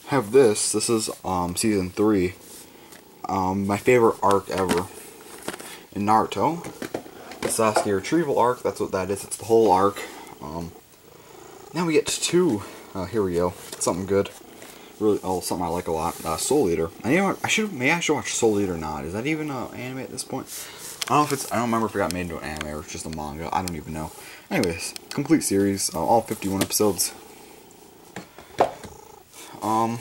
Have this. This is, season 3. My favorite arc ever in Naruto. The Sasuke retrieval arc, that's what that is. It's the whole arc. Now we get to 2. Here we go. Something good. Really, something I like a lot. Soul Eater. Maybe I should watch Soul Eater or not. Is that even an anime at this point? I don't remember if it got made into an anime or it's just a manga. I don't even know. Anyways, complete series. All 51 episodes. Gurren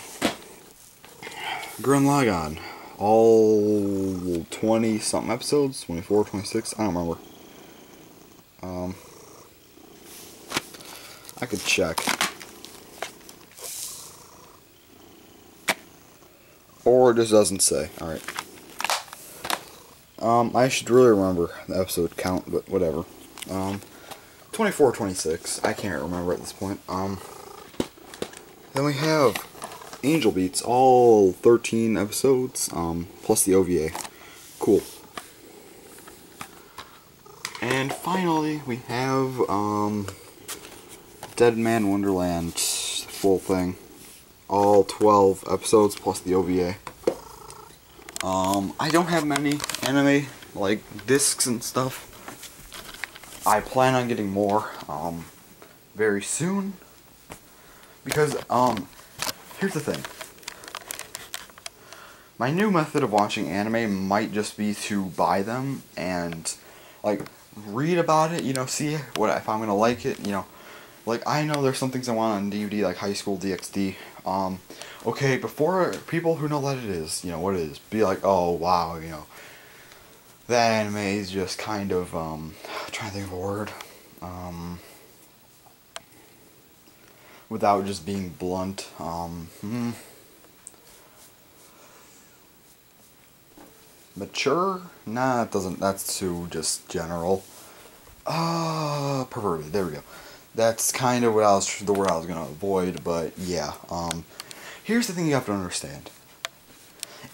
Lagann. All 20-something episodes. 24, 26. I don't remember. I could check. Or it just doesn't say. Alright. I should really remember the episode count, but whatever. 24, 26. I can't remember at this point. Then we have Angel Beats, all 13 episodes, plus the OVA. Cool. And finally, we have, Dead Man Wonderland, full thing. All 12 episodes, plus the OVA. I don't have many anime, like, discs and stuff. I plan on getting more, very soon. Because, here's the thing. My new method of watching anime might just be to buy them and, like, read about it, you know, see what if I'm gonna like it, you know. Like, I know there's some things I want on DVD, like High School DxD. Okay, before people who know what it is, you know, what it is, be like, oh, wow, you know, that anime is just kind of, I'm trying to think of a word, without just being blunt, mature? Nah, it doesn't, that's too just general. Perverted, there we go. That's kind of the word I was gonna avoid, but yeah, here's the thing you have to understand.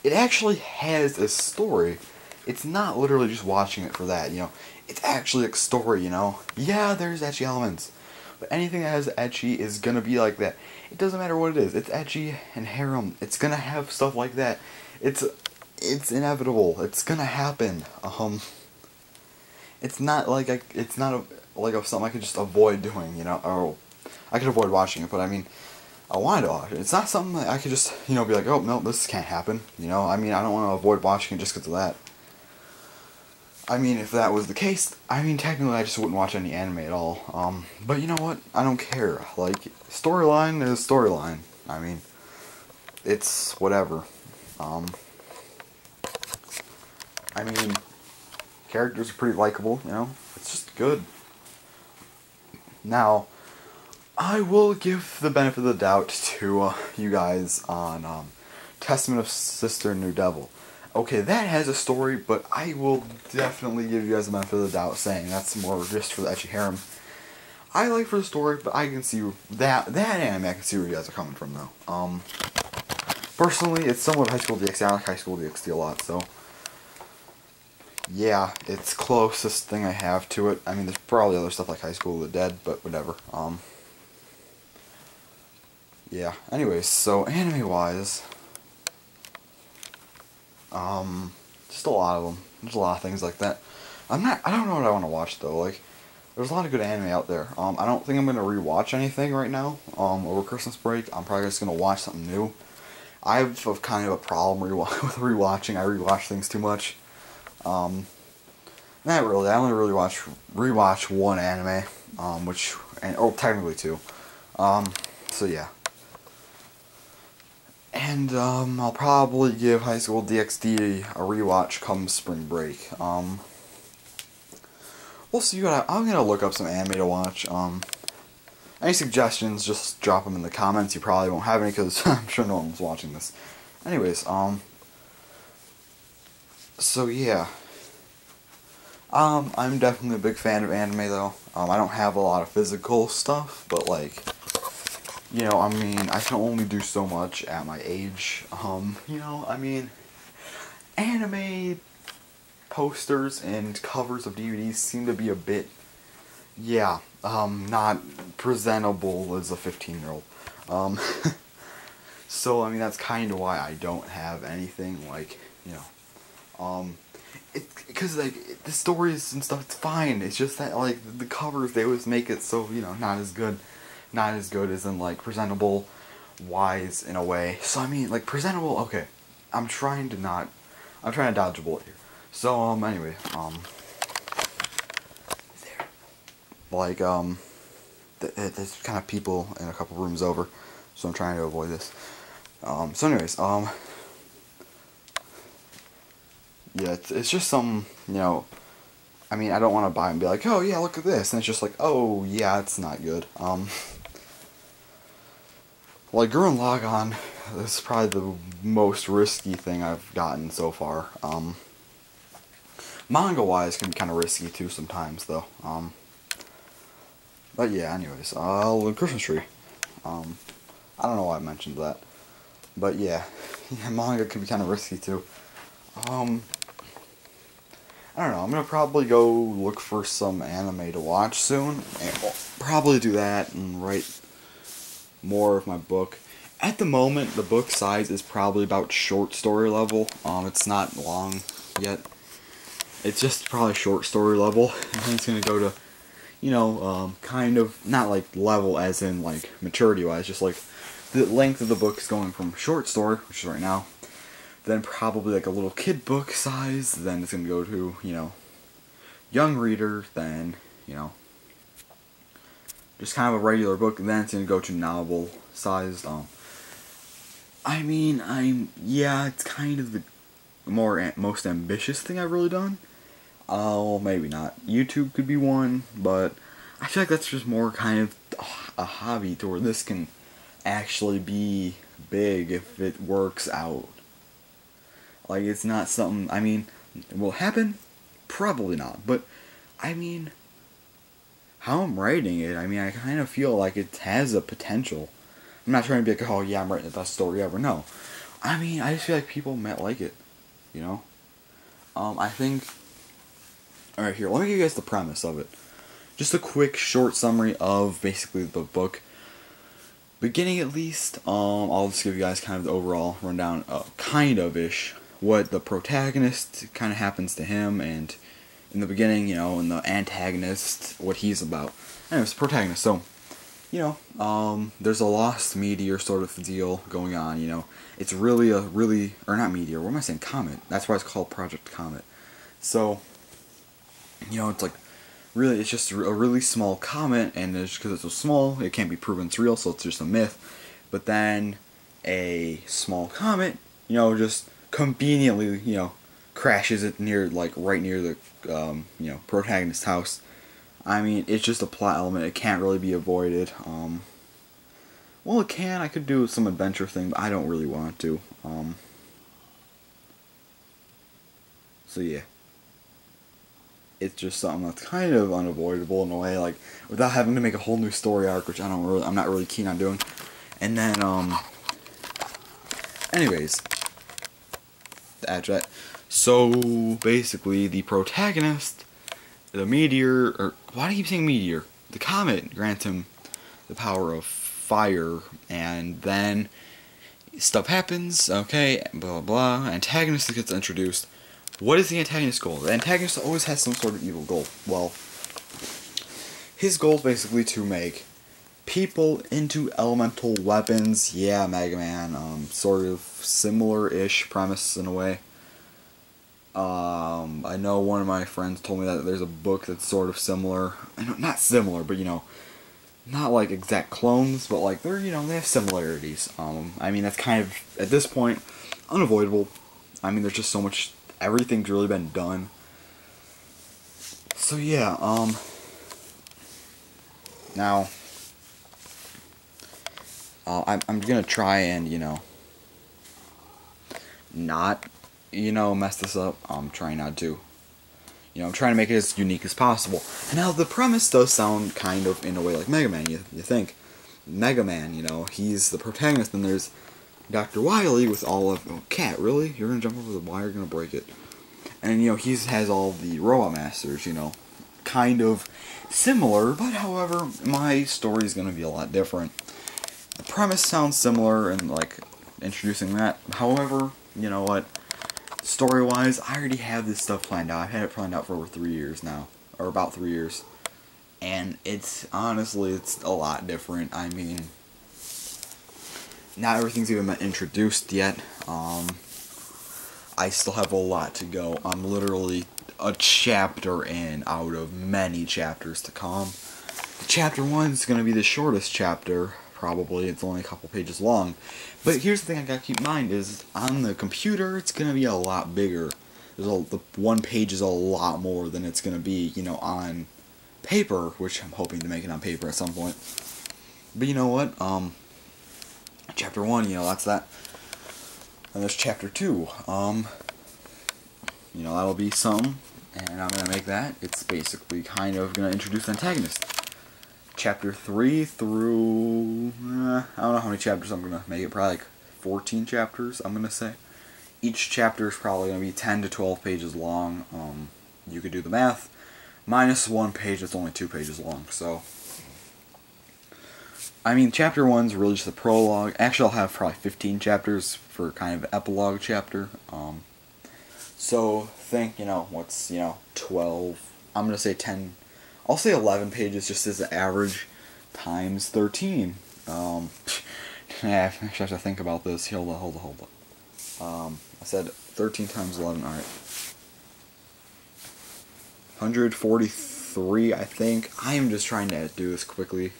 It actually has a story. It's not literally just watching it for that, you know. It's actually a story, you know. Yeah, there's ecchi elements. But anything that has ecchi is gonna be like that. It doesn't matter what it is. It's ecchi and harem. It's gonna have stuff like that. It's inevitable. It's gonna happen. It's not like something I could just avoid doing, you know. Or I could avoid watching it, but I mean, I wanted to watch it. It's not something that I could just, you know, be like, oh, no, this can't happen. You know, I mean, I don't want to avoid watching it just because of that. I mean, if that was the case, I mean, technically I just wouldn't watch any anime at all. But you know what? I don't care. Like, storyline is storyline. I mean, it's whatever. I mean, characters are pretty likable, you know? It's just good. Now, I will give the benefit of the doubt to you guys on Testament of Sister New Devil. Okay, that has a story, but I will definitely give you guys the benefit of the doubt saying that's more just for the ecchi harem. I like for the story, but I can see that anime, I can see where you guys are coming from though. Personally, it's somewhat High School DxD. I like High School DxD a lot, so yeah, it's closest thing I have to it. I mean, there's probably other stuff like High School of the Dead, but whatever. Yeah, anyways, so anime-wise, just a lot of them. There's a lot of things like that. I don't know what I want to watch, though. Like, there's a lot of good anime out there. I don't think I'm going to rewatch anything right now, over Christmas break. I'm probably just going to watch something new. I have kind of a problem with rewatching. I rewatch things too much. Not really. I only really rewatch one anime, technically two. So yeah. And, I'll probably give High School DxD a rewatch come spring break. We'll see what I'm gonna look up some anime to watch. Any suggestions, just drop them in the comments. You probably won't have any because I'm sure no one's watching this. Anyways, so yeah. I'm definitely a big fan of anime though. I don't have a lot of physical stuff, but like, you know, I mean, I can only do so much at my age. You know, I mean, anime posters and covers of DVDs seem to be a bit, yeah, not presentable as a 15-year-old. So, I mean, that's kind of why I don't have anything, like, you know, because, like, the stories and stuff, it's fine. It's just that, like, the covers, they always make it so, you know, not as good as in, like, presentable wise in a way. So, I mean, like, presentable, okay, I'm trying to dodge a bullet here. So, anyway, like, there's kind of people in a couple rooms over, so I'm trying to avoid this. So anyways, yeah, it's just some, you know, I mean, I don't want to buy it and be like, oh yeah, look at this, and it's just like, oh yeah, it's not good. Like, Gurren Lagann is probably the most risky thing I've gotten so far. Manga-wise can be kind of risky too sometimes, though. But yeah, anyways, Christmas tree. I don't know why I mentioned that. But yeah, manga can be kind of risky too. I don't know, I'm gonna probably go look for some anime to watch soon, and I'll probably do that and write more of my book. At the moment, the book size is probably about short story level. It's not long yet. It's just probably short story level, and then it's gonna go to, kind of, not like level as in like maturity wise, just like the length of the book is going from short story, which is right now, then probably like a little kid book size, then it's gonna go to, young reader, then, just kind of a regular book, and then it's gonna go to novel sized. Yeah, it's kind of the most ambitious thing I've really done. Oh, maybe not. YouTube could be one, but I feel like that's just more kind of a hobby to where this can actually be big if it works out. Like, it's not something, will it happen? Probably not, but, how I'm writing it, I kind of feel like it has a potential. I'm not trying to be like, oh yeah, I'm writing the best story ever, no. I just feel like people might like it, I think, alright, here, let me give you guys the premise of it. Just a quick, short summary of basically the book. Beginning at least, I'll just give you guys kind of the overall rundown, kind of-ish, what the protagonist kind of happens to him, and in the beginning, and the antagonist, what he's about. Anyways, protagonist, so, there's a lost meteor sort of deal going on, It's really or not meteor, what am I saying, comet. That's why it's called Project Comet. So, it's like, really, it's just a really small comet, and because it's so small, it can't be proven it's real, so it's just a myth. But then, a small comet, just conveniently, crashes it right near the, protagonist's house. It's just a plot element, it can't really be avoided. Well, it can, I could do some adventure thing, but I don't really want to. So yeah. It's just something that's kind of unavoidable in a way, like, without having to make a whole new story arc, which I'm not really keen on doing. And then, anyways, that's that. So, basically, the protagonist, the meteor, or, why do I keep saying meteor? The comet grants him the power of fire, and then stuff happens, okay, blah, blah, blah, antagonist gets introduced. What is the antagonist's goal? The antagonist always has some sort of evil goal. Well, his goal is basically to make people into elemental weapons. Yeah, Mega Man, sort of similar-ish premise in a way. I know one of my friends told me that there's a book that's sort of similar. Not similar, but, not like exact clones, but like they're, they have similarities. That's kind of, at this point, unavoidable. There's just so much, everything's really been done. So yeah, now, I'm gonna try and, not, mess this up. I'm trying not to. I'm trying to make it as unique as possible. Now, the premise does sound kind of, in a way, like Mega Man. You think, Mega Man, he's the protagonist, and there's Dr. Wily with all of... Oh, cat, really? You're gonna jump over the wire, you're gonna break it. And, he has all the Robot Masters, kind of similar, but, however, my story's gonna be a lot different. The premise sounds similar, and, like, introducing that. However, you know what? Story-wise, I already have this stuff planned out. I've had it planned out for over 3 years now. Or about 3 years. And honestly, it's a lot different. Not everything's even been introduced yet. I still have a lot to go. I'm literally a chapter in out of many chapters to come. Chapter 1 is going to be the shortest chapter, probably. It's only a couple pages long. But here's the thing I gotta keep in mind is, on the computer, it's gonna be a lot bigger. The one page is a lot more than it's gonna be, on paper, which I'm hoping to make it on paper at some point. But you know what? Chapter 1, that's that. And there's chapter 2. That'll be something, and I'm gonna make that. It's basically kind of gonna introduce the antagonist. Chapter 3 through, I don't know how many chapters I'm gonna make it, probably like 14 chapters, I'm gonna say. Each chapter is probably gonna be 10 to 12 pages long. You could do the math. Minus 1 page, it's only 2 pages long. So, I mean, chapter 1's really just a prologue. Actually, I'll have probably 15 chapters for kind of epilogue chapter. So think, what's 12. I'm gonna say 10. I'll say 11 pages just as an average times 13. Yeah, actually, I have to think about this. Hold on. I said 13 times 11. All right. 143, I think. I am just trying to do this quickly.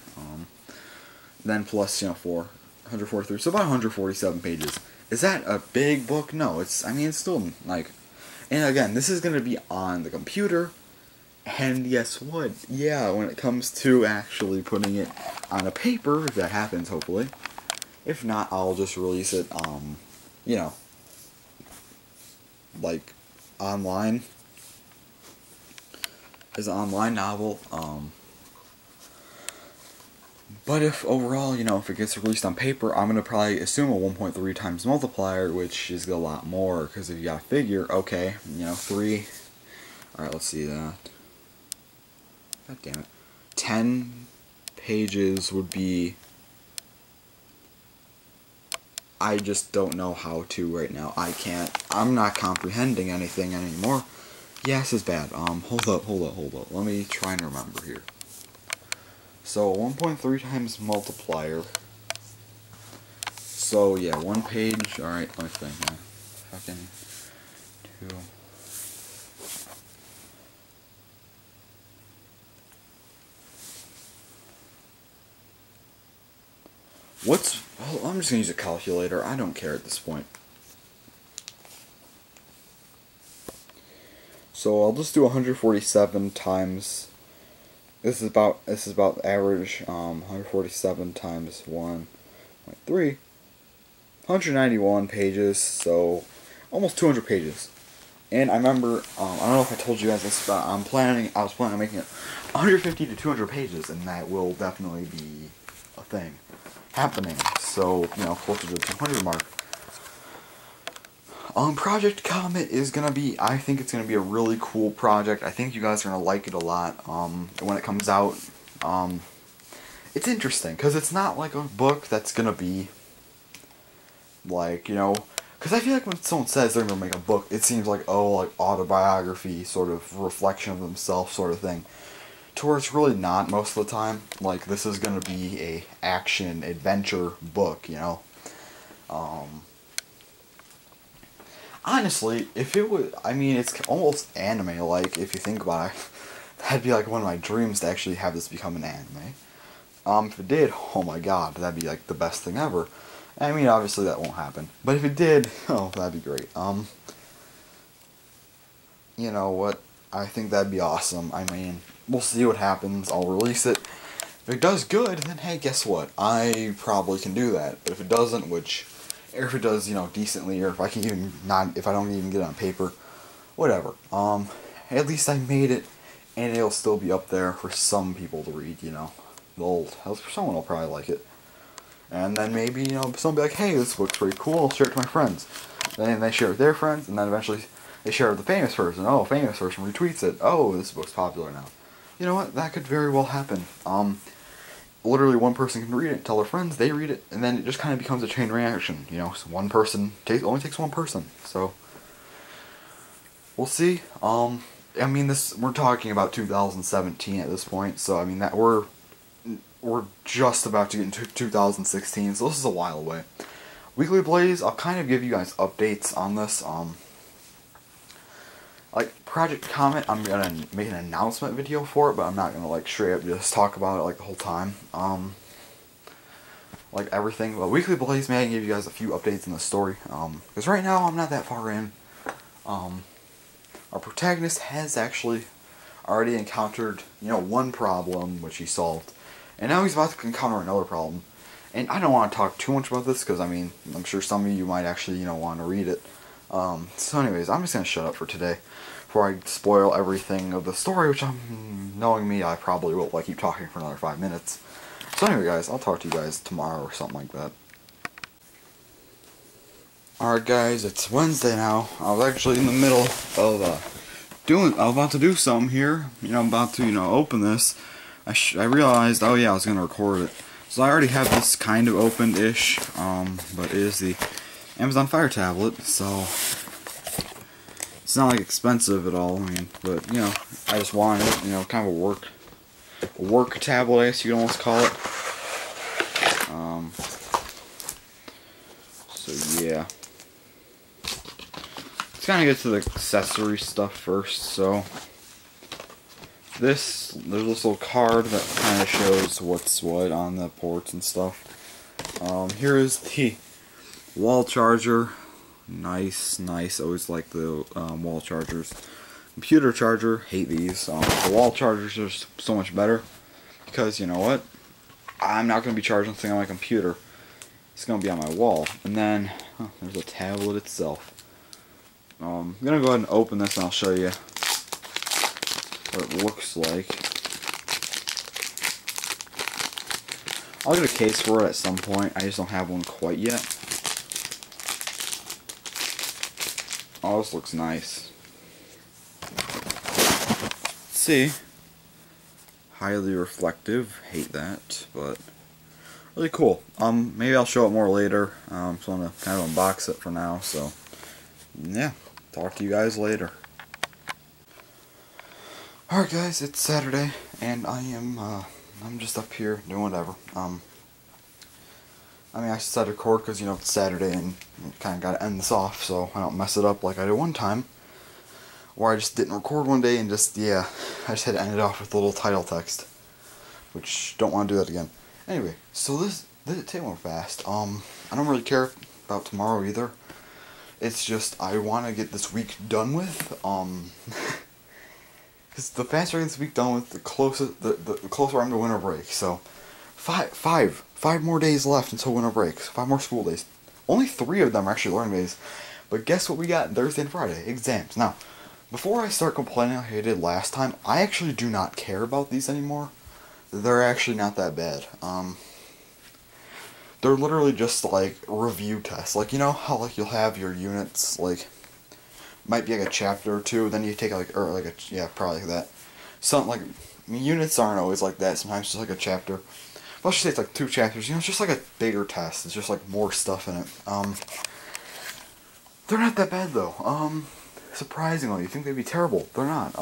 Then plus, 143. So about 147 pages. Is that a big book? No, it's still, like... And again, this is going to be on the computer. And guess what? Yeah, when it comes to actually putting it on a paper, if that happens, hopefully. If not, I'll just release it, like, online. As an online novel. But if overall, if it gets released on paper, I'm going to probably assume a 1.3 times multiplier, which is a lot more, because if you got to figure, okay, 3, alright, let's see that. God damn it. 10 pages would be, I just don't know how to right now. I'm not comprehending anything anymore. Yes is bad. Hold up. Let me try and remember here. So 1.3 times multiplier. So yeah, 1 page. All right, let me think. Fucking 2. Well, I'm just gonna use a calculator. I don't care at this point. So I'll just do 147 times. This is about average. 147 times 1.3. 191 pages. So almost 200 pages. And I remember, I don't know if I told you guys this, but I was planning on making it 150 to 200 pages, and that will definitely be a thing happening. So, closer to the 200 mark. Project Comet is gonna be, I think it's gonna be a really cool project. I think you guys are gonna like it a lot, when it comes out. It's interesting, because it's not like a book that's gonna be, like, because I feel like when someone says they're gonna make a book, it seems like, oh, like autobiography, sort of reflection of themselves sort of thing. To where it's really not most of the time. Like, this is gonna be a action adventure book, Honestly, if it was, it's almost anime-like, if you think about it. That'd be like one of my dreams to actually have this become an anime. If it did, oh my god, that'd be like the best thing ever. Obviously that won't happen. But if it did, oh, that'd be great. You know what? I think that'd be awesome. We'll see what happens. I'll release it. If it does good, then hey, guess what? I probably can do that. But if it doesn't, or if it does, decently, or if I don't even get it on paper, whatever. At least I made it, and it'll still be up there for some people to read, someone will probably like it. And then maybe, someone will be like, hey, this book's pretty cool, I'll share it to my friends. Then they share it with their friends, and then eventually they share it with the famous person. Oh, famous person retweets it. Oh, this book's popular now. You know what? That could very well happen. Literally one person can read it, tell their friends, they read it, and then it just kind of becomes a chain reaction. So one person only takes one person. So we'll see. We're talking about 2017 at this point. So that we're just about to get into 2016. So this is a while away. Weekly Blaze, I'll kind of give you guys updates on this. Like Project Comet, I'm gonna make an announcement video for it, but I'm not gonna like straight up just talk about it like the whole time. Like everything. But Weekly Blaze, may I give you guys a few updates in the story. Because right now I'm not that far in. Our protagonist has actually already encountered, one problem which he solved, and now he's about to encounter another problem. And I don't want to talk too much about this because I'm sure some of you might actually want to read it. So anyways, I'm just gonna shut up for today before I spoil everything of the story, which knowing me, I probably will if I keep talking for another 5 minutes. So anyway guys, I'll talk to you guys tomorrow or something like that. Alright guys, it's Wednesday now. I was actually in the middle of I'm about to do something here. I'm about to, open this. I realized, oh yeah, I was gonna record it. So I already have this kind of opened-ish, but it is the Amazon Fire tablet, so it's not like expensive at all. But I just wanted it, kind of a work tablet, I guess you could almost call it. So yeah. Let's kind of get to the accessory stuff first. So there's this little card that kind of shows what's what on the ports and stuff. Here is the wall charger. Nice. Always like the wall chargers. Computer charger. Hate these. The wall chargers are so much better because you know what? I'm not going to be charging something on my computer. It's going to be on my wall. And then there's a tablet itself. I'm going to go ahead and open this and I'll show you what it looks like. I'll get a case for it at some point. I just don't have one quite yet. Oh, this looks nice. Let's see. Highly reflective. Hate that, but really cool. Maybe I'll show it more later. Just want to kind of unbox it for now. So yeah, talk to you guys later. Alright guys, it's Saturday, and I'm just up here doing whatever. I said record because, it's Saturday, and kind of got to end this off so I don't mess it up like I did one time, where I just didn't record one day and I just had to end it off with a little title text, which don't want to do that again. Anyway, so this today went fast. I don't really care about tomorrow either. It's just I want to get this week done with. Because the faster I get this week done with, the closer I'm to winter break. So, five more days left until winter break. So 5 more school days. Only 3 of them are actually learning days. But guess what we got Thursday and Friday? Exams. Now, before I start complaining like I did last time, I actually do not care about these anymore. They're actually not that bad. They're literally just like review tests. Like, how like you'll have your units, like might be like a chapter or two, then you take probably like that. Units aren't always like that. Sometimes it's just like a chapter. Let's just say it's like 2 chapters. It's just like a bigger test. It's just like more stuff in it. They're not that bad though. Surprisingly, you think they'd be terrible. They're not.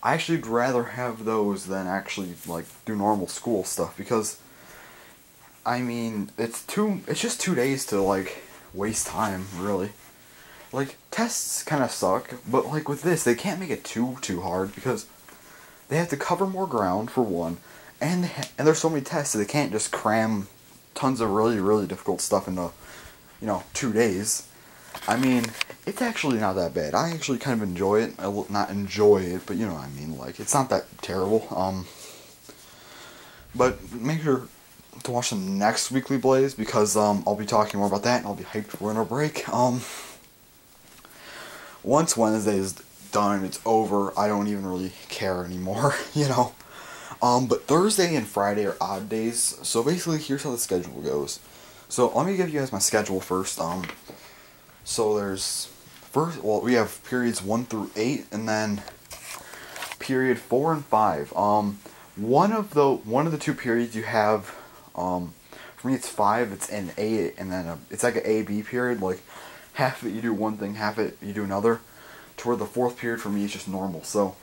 I actually would rather have those than actually like do normal school stuff because it's just 2 days to like waste time, really. Like, tests kind of suck, but like with this, they can't make it too hard because they have to cover more ground for one, and there's so many tests that they can't just cram tons of really difficult stuff into 2 days. It's actually not that bad. I actually kind of enjoy it. I will not enjoy it, but like it's not that terrible. But make sure to watch the next weekly Blaze because I'll be talking more about that and I'll be hyped for winter break. Once Wednesday is done and it's over, I don't even really care anymore, But Thursday and Friday are odd days, so basically here's how the schedule goes. So let me give you guys my schedule first. So we have periods 1 through 8, and then period 4 and 5. One of the 2 periods you have, for me it's 5. It's an A, and then it's like an A-B period. Like half of it you do one thing, half of it you do another. To where the 4th period for me is just normal. So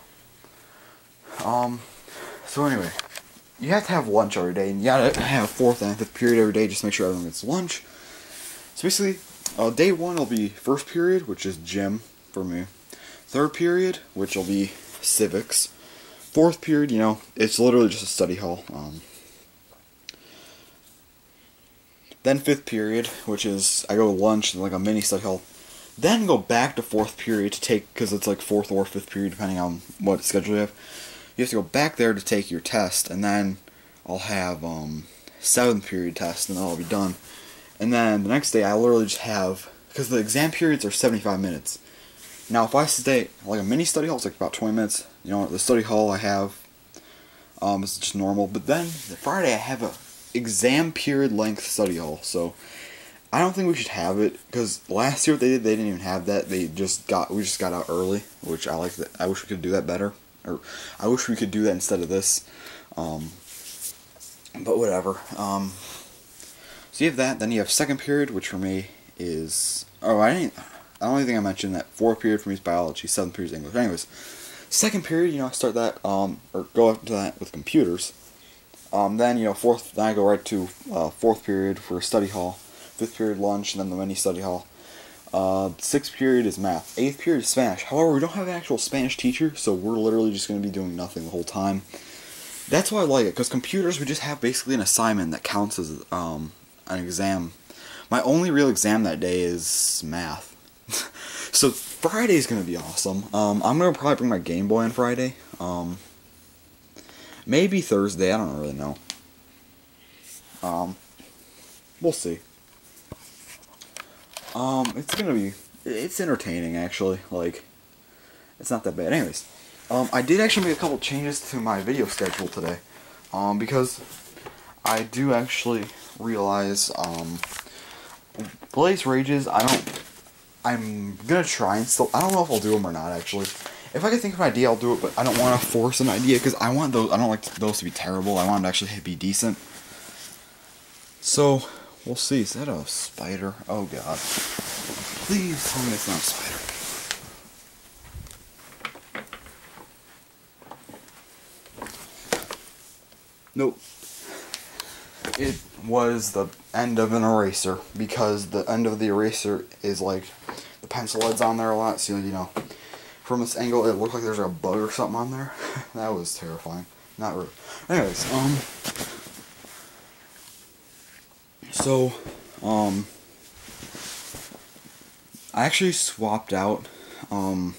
anyway, you have to have lunch every day, and you gotta have 4th and 5th period every day. Just make sure everyone gets lunch. So basically, day 1 will be 1st period, which is gym for me. 3rd period, which will be civics. 4th period, it's literally just a study hall. Then 5th period, which is I go to lunch and like a mini study hall. Then go back to 4th period to take, because it's like 4th or 5th period depending on what schedule you have. You have to go back there to take your test, and then I'll have 7th period test, and then I'll be done. And then the next day I literally just have, because the exam periods are 75 minutes. Now if I stay, like a mini study hall, it's like about 20 minutes. The study hall I have is just normal. But then the Friday I have a exam period length study hall. So I don't think we should have it, because last year what they did, they didn't even have that. We just got out early, which I like that. I wish we could do that better, or I wish we could do that instead of this. But whatever. So you have that. Then you have second period, which for me is I don't even think I mentioned that fourth period for me is biology, seventh period is English. Anyways, second period, I start that or go up to that with computers. Then fourth. Then I go right to fourth period for study hall. Fifth period lunch, and then the mini study hall. Sixth period is math. Eighth period is Spanish. However, we don't have an actual Spanish teacher, so we're literally just going to be doing nothing the whole time. That's why I like it, because computers, we just have basically an assignment that counts as an exam. My only real exam that day is math. So Friday's going to be awesome. I'm going to probably bring my Game Boy on Friday. Maybe Thursday, I don't really know. We'll see. It's entertaining, actually. Like, it's not that bad. Anyways, I did actually make a couple changes to my video schedule today. Because I do actually realize, Blaze Rages, I'm gonna try and still, I don't know if I'll do them or not, actually. If I can think of an idea, I'll do it, but I don't want to force an idea, because I don't like those to be terrible. I want them to actually be decent. So, we'll see. Is that a spider? Oh god. Please tell me it's not a spider. Nope. It was the end of an eraser, because the end of the eraser is like, the pencil head's on there a lot, so from this angle it looked like there's a bug or something on there. That was terrifying. Not really. Anyways, so, I actually swapped out, oh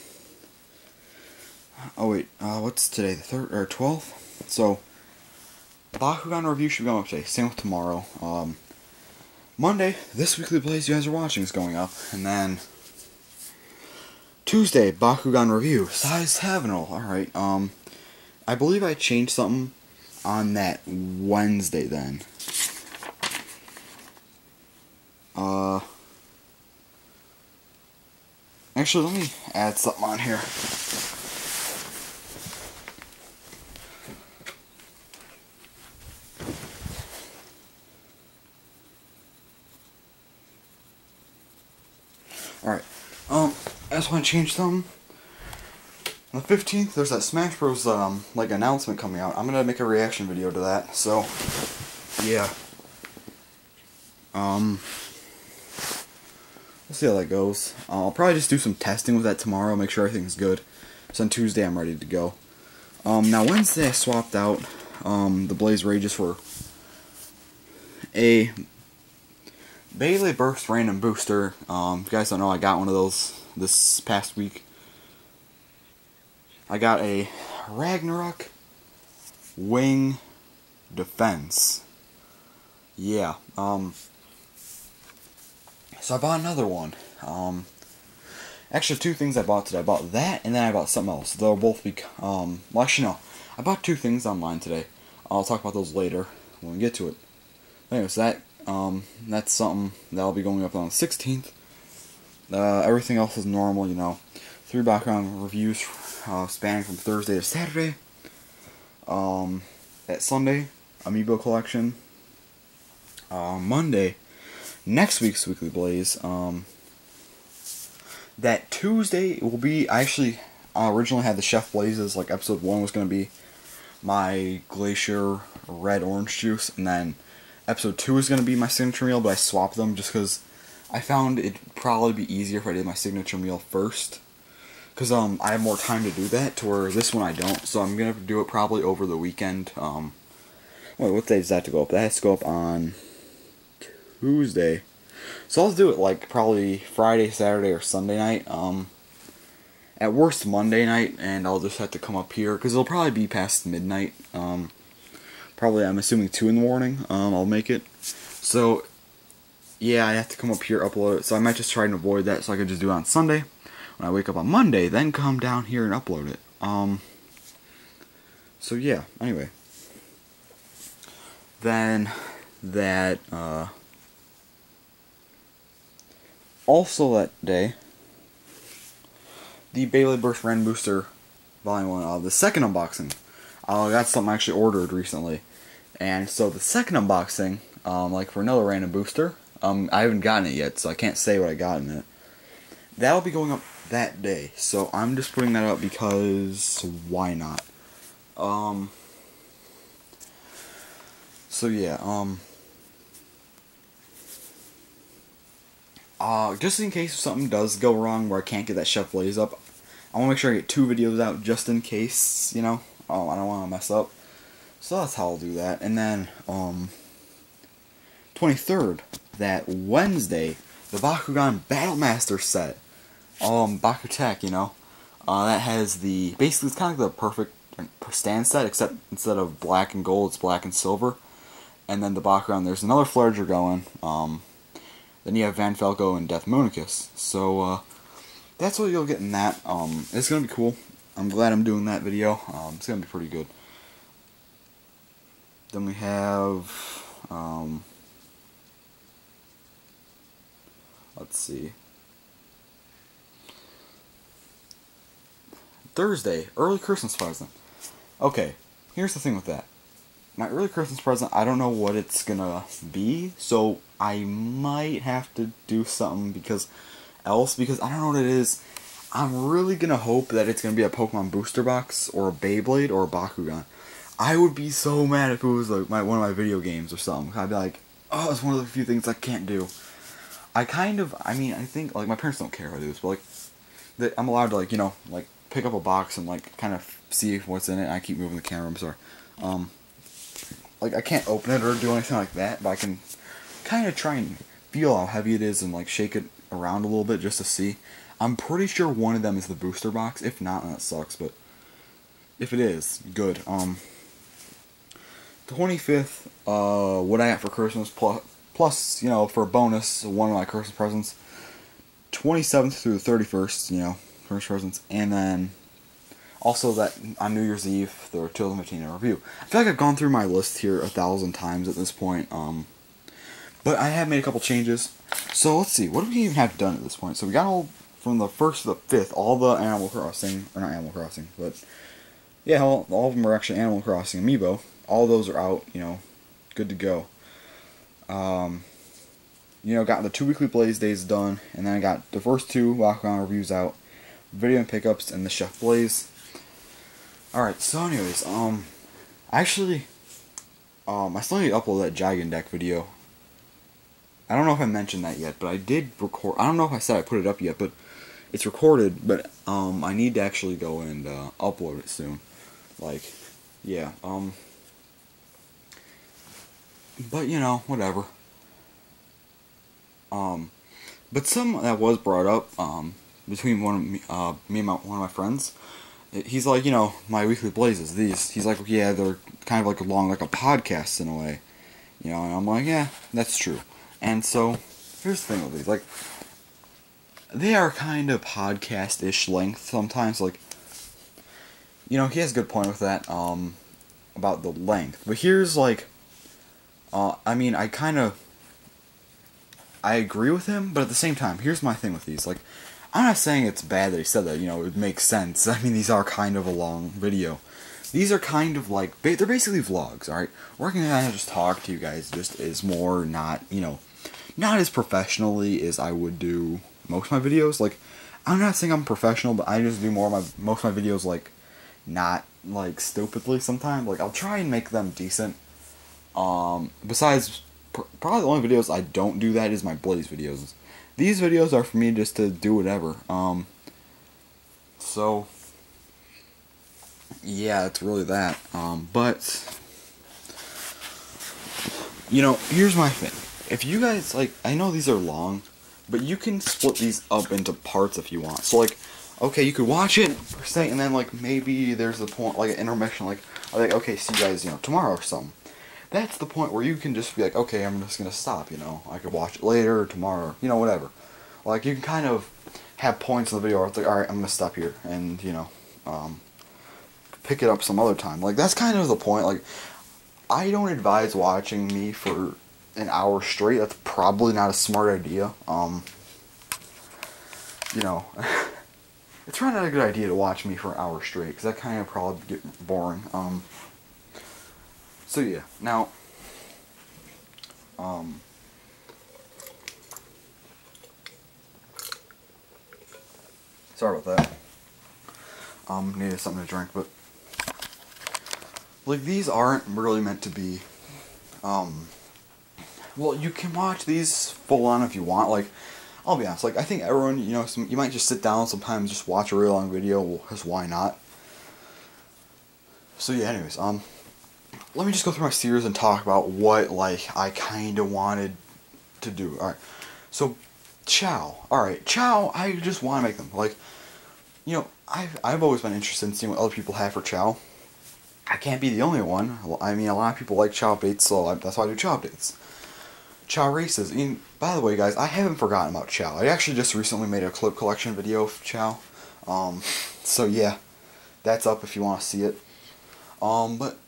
wait, what's today, the 3rd, or 12th? So, Bakugan review should be going up today, same with tomorrow. Monday, this weekly Blaze you guys are watching is going up, and then Tuesday, Bakugan review, Size Tavenal, alright, I believe I changed something on that Wednesday then. Actually, let me add something on here. Alright, I just want to change something. On the 15th, there's that Smash Bros. Like, announcement coming out. I'm gonna make a reaction video to that, so, yeah. We'll see how that goes. I'll probably just do some testing with that tomorrow, make sure everything's good. So on Tuesday, I'm ready to go. Now Wednesday, I swapped out the Blaze Rages for a Bailey Burst Random Booster. If you guys don't know, I got one of those this past week. I got a Ragnarok Wing Defense. Yeah, so I bought another one. Actually, two things I bought today. I bought that, and then I bought something else. They'll both be, well, actually, no. I bought two things online today. I'll talk about those later when we get to it. Anyways, that's something that'll be going up on the 16th. Everything else is normal, 3 background reviews spanning from Thursday to Saturday. At Sunday, Amiibo collection. Monday, next week's Weekly Blaze. That Tuesday will be, I actually originally had the Chef Blazes, like episode 1 was going to be my Glacier Red Orange Juice, and then episode 2 is going to be my signature meal, but I swapped them just because I found it'd probably be easier if I did my signature meal first. Because I have more time to do that, to where this one I don't, so I'm going to do it probably over the weekend. Wait, what day does that have to go up? That has to go up on Tuesday. So I'll do it like probably Friday, Saturday, or Sunday night. At worst Monday night, and I'll just have to come up here, because it'll probably be past midnight. Probably, I'm assuming 2 in the morning, I'll make it. So, yeah, I have to come up here, upload it. So I might just try and avoid that, so I can just do it on Sunday. When I wake up on Monday, then come down here and upload it. So yeah, anyway. Then, that, Also that day, the Beyblade Burst Random Booster Volume 1, the second unboxing. That's something I actually ordered recently. And so the second unboxing, like for another random booster, I haven't gotten it yet, so I can't say what I got in it. That'll be going up that day, so I'm just putting that up because why not? So yeah, just in case something does go wrong where I can't get that Chef Blaze up, I want to make sure I get 2 videos out just in case, you know, I don't want to mess up. So that's how I'll do that. And then, 23rd, that Wednesday, the Bakugan Battlemaster set, Bakutech, you know, that has basically it's kind of like the perfect stand set, except instead of black and gold, it's black and silver. And then the Bakugan, there's another Flareger going, then you have Van Falco and Death Moonicus. So, that's what you'll get in that. It's gonna be cool. I'm glad I'm doing that video. It's gonna be pretty good. Then we have, let's see. Thursday, early Christmas present. Okay, here's the thing with that. My early Christmas present, I don't know what it's gonna be, so I might have to do something because I don't know what it is. I'm really gonna hope that it's gonna be a Pokemon booster box or a Beyblade or a Bakugan. I would be so mad if it was like one of my video games or something. I'd be like, oh, it's one of the few things I can't do. I think like my parents don't care if I do this, but like I'm allowed to, like, you know, like pick up a box and like kind of see what's in it. I keep moving the camera, I'm sorry. Like I can't open it or do anything like that, but I can kind of try and feel how heavy it is and like shake it around a little bit just to see. I'm pretty sure one of them is the booster box. If not, then that sucks, but if it is, good. 25th, what I got for Christmas, plus, you know, for a bonus, one of my Christmas presents. 27th through the 31st, you know, Christmas presents, and then also that on New Year's Eve, the 2015 review. I feel like I've gone through my list here 1,000 times at this point, but I have made a couple changes. So let's see, what do we even have done at this point? So we got all, from the 1st to the 5th, all the Animal Crossing, or not Animal Crossing, but yeah, all of them are actually Animal Crossing amiibo. All those are out, you know, good to go. You know, got the 2 weekly Blaze days done, and then I got the first 2 Bakugan reviews out, video and pickups, and the Chef Blaze. Alright, so anyways, actually, I still need to upload that Dragon Deck video. I don't know if I mentioned that yet, but I did record. I don't know if I said I put it up yet, but it's recorded. But I need to actually go and upload it soon. Like, yeah. But you know, whatever. But some that was brought up between me and one of my friends. He's like, you know, my weekly blazes. He's like, yeah, they're kind of like along like a podcast in a way, you know. And I'm like, yeah, that's true. And so, here's the thing with these, like, they are kind of podcast-ish length sometimes, like, you know, he has a good point with that, about the length, but here's, like, I mean, I agree with him, but at the same time, here's my thing with these, like, I'm not saying it's bad that he said that, you know, it makes sense. I mean, these are kind of a long video. These are kind of like, they're basically vlogs, alright? We're going to kind of just talk to you guys, just is more not, you know, not as professionally as I would do most of my videos. Like, I'm not saying I'm professional, but I just do most of my videos, like, not, like, stupidly sometimes. Like, I'll try and make them decent. Besides, probably the only videos I don't do that is my Blaze videos. These videos are for me just to do whatever. So, yeah, it's really that. But, you know, here's my thing. If you guys, like, I know these are long, but you can split these up into parts if you want. So, like, okay, you could watch it, per se, and then, like, maybe there's a point, like, an intermission, like, okay, see you guys, you know, tomorrow or something. That's the point where you can just be like, okay, I'm just gonna stop, you know. I could watch it later or tomorrow, you know, whatever. Like, you can kind of have points in the video where it's like, alright, I'm gonna stop here, and, you know, pick it up some other time. Like, that's kind of the point. Like, I don't advise watching me for an hour straight. That's probably not a smart idea. you know, it's probably not a good idea to watch me for an hour straight, because that kind of probably get boring. So yeah, now, sorry about that. Needed something to drink, but, like, these aren't really meant to be, well, you can watch these full on if you want. Like, I'll be honest, like, I think everyone, you know, you might just sit down sometimes, just watch a really long video, because why not? So yeah, anyways, let me just go through my series and talk about what, like, I kind of wanted to do. Alright, so, Chow. Alright, Chow, I just want to make them. Like, you know, I've always been interested in seeing what other people have for Chow. I can't be the only one. I mean, a lot of people like Chow updates, so that's why I do Chow updates. Chow races. I mean, by the way, guys, I haven't forgotten about Chow. I actually just recently made a clip collection video of Chow. So yeah, that's up if you want to see it. But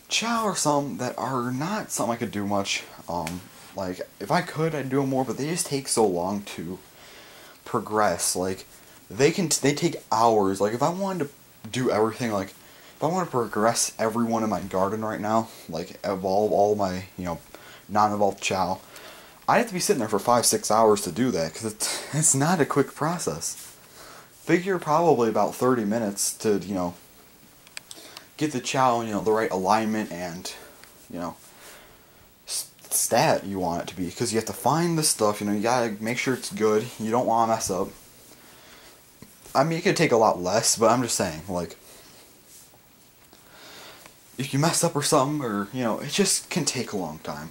Chow are some that are not something I could do much. Like, if I could, I'd do them more, but they just take so long to progress. Like, they take hours. Like, if I wanted to do everything, like, if I want to progress everyone in my garden right now, like, evolve all my, you know, non-evolved Chow, I'd have to be sitting there for 5-6 hours to do that, because it's not a quick process. Figure probably about 30 minutes to, you know, get the Chow, you know, the right alignment and, you know, stat you want it to be, because you have to find the stuff, you know, you gotta make sure it's good, you don't want to mess up. I mean, it could take a lot less, but I'm just saying, like, if you mess up or something, or, you know, it just can take a long time.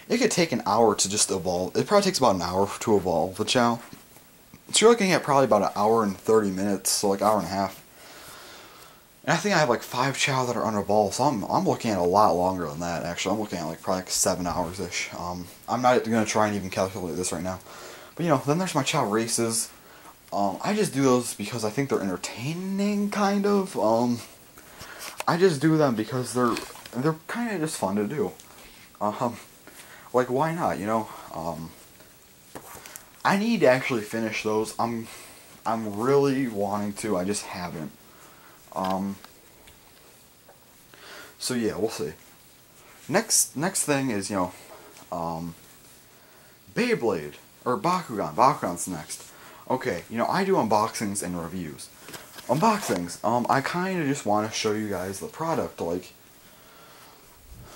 It could take an hour to just evolve. It probably takes about an hour to evolve the Chow. So you're looking at probably about an hour and 30 minutes, so like hour and a half. And I think I have like 5 Chow that are unevolved, so I'm looking at a lot longer than that, actually. I'm looking at like probably like 7 hours-ish. I'm not going to try and even calculate this right now. But, you know, then there's my Chow races. I just do those because I think they're entertaining, kind of. I just do them because they're kind of just fun to do. Like, why not, you know? I need to actually finish those. I'm really wanting to, I just haven't. So yeah, we'll see. Next thing is, you know, Beyblade, or Bakugan. Bakugan's next. Okay, you know, I do unboxings and reviews. Unboxings, I kind of just want to show you guys the product, like,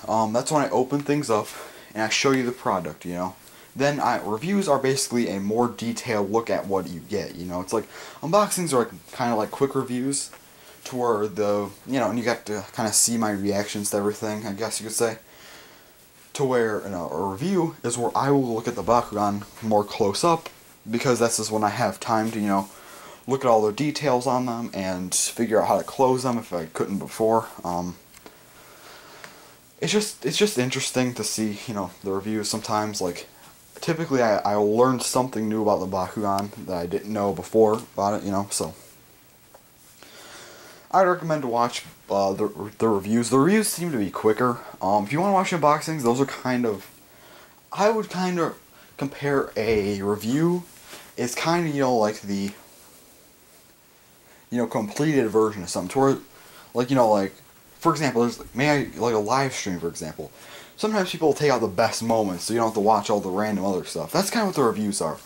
that's when I open things up, and I show you the product, you know. Then, reviews are basically a more detailed look at what you get, you know. It's like, unboxings are kind of like quick reviews, to where you know, and you got to kind of see my reactions to everything, I guess you could say. To where, you know, a review is where I will look at the Bakugan more close up, because that's just when I have time to, you know, look at all the details on them and figure out how to close them if I couldn't before. It's just interesting to see, you know, the reviews sometimes. Like, typically I will learn something new about the Bakugan that I didn't know before about it, you know, so I'd recommend to watch the reviews. The reviews seem to be quicker. If you want to watch unboxings, those are kind of, I would kind of compare a review. It's kind of, you know, like the, you know, completed version of something. To where, like, you know, like, for example, there's like a live stream, for example. Sometimes people will take out the best moments, so you don't have to watch all the random other stuff. That's kind of what the reviews are.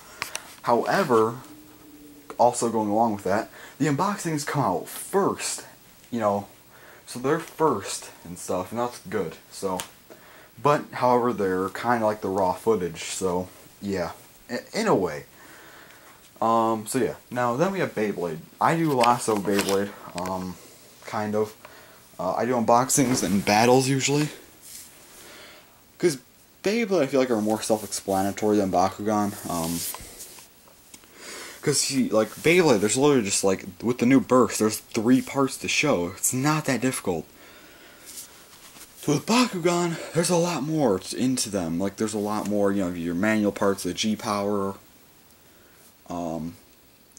However, also going along with that, the unboxings come out first, you know, so they're first and stuff, and that's good. So, but however, they're kind of like the raw footage. So yeah, in a way. So yeah. Now then we have Beyblade. I do Lasso Beyblade, kind of. I do unboxings and battles usually. Because Beyblade, I feel like, are more self-explanatory than Bakugan. Because, like, Beyblade, there's literally just, like, with the new burst, there's 3 parts to show. It's not that difficult. So with Bakugan, there's a lot more into them. Like, there's a lot more, you know, your manual parts, the G-Power.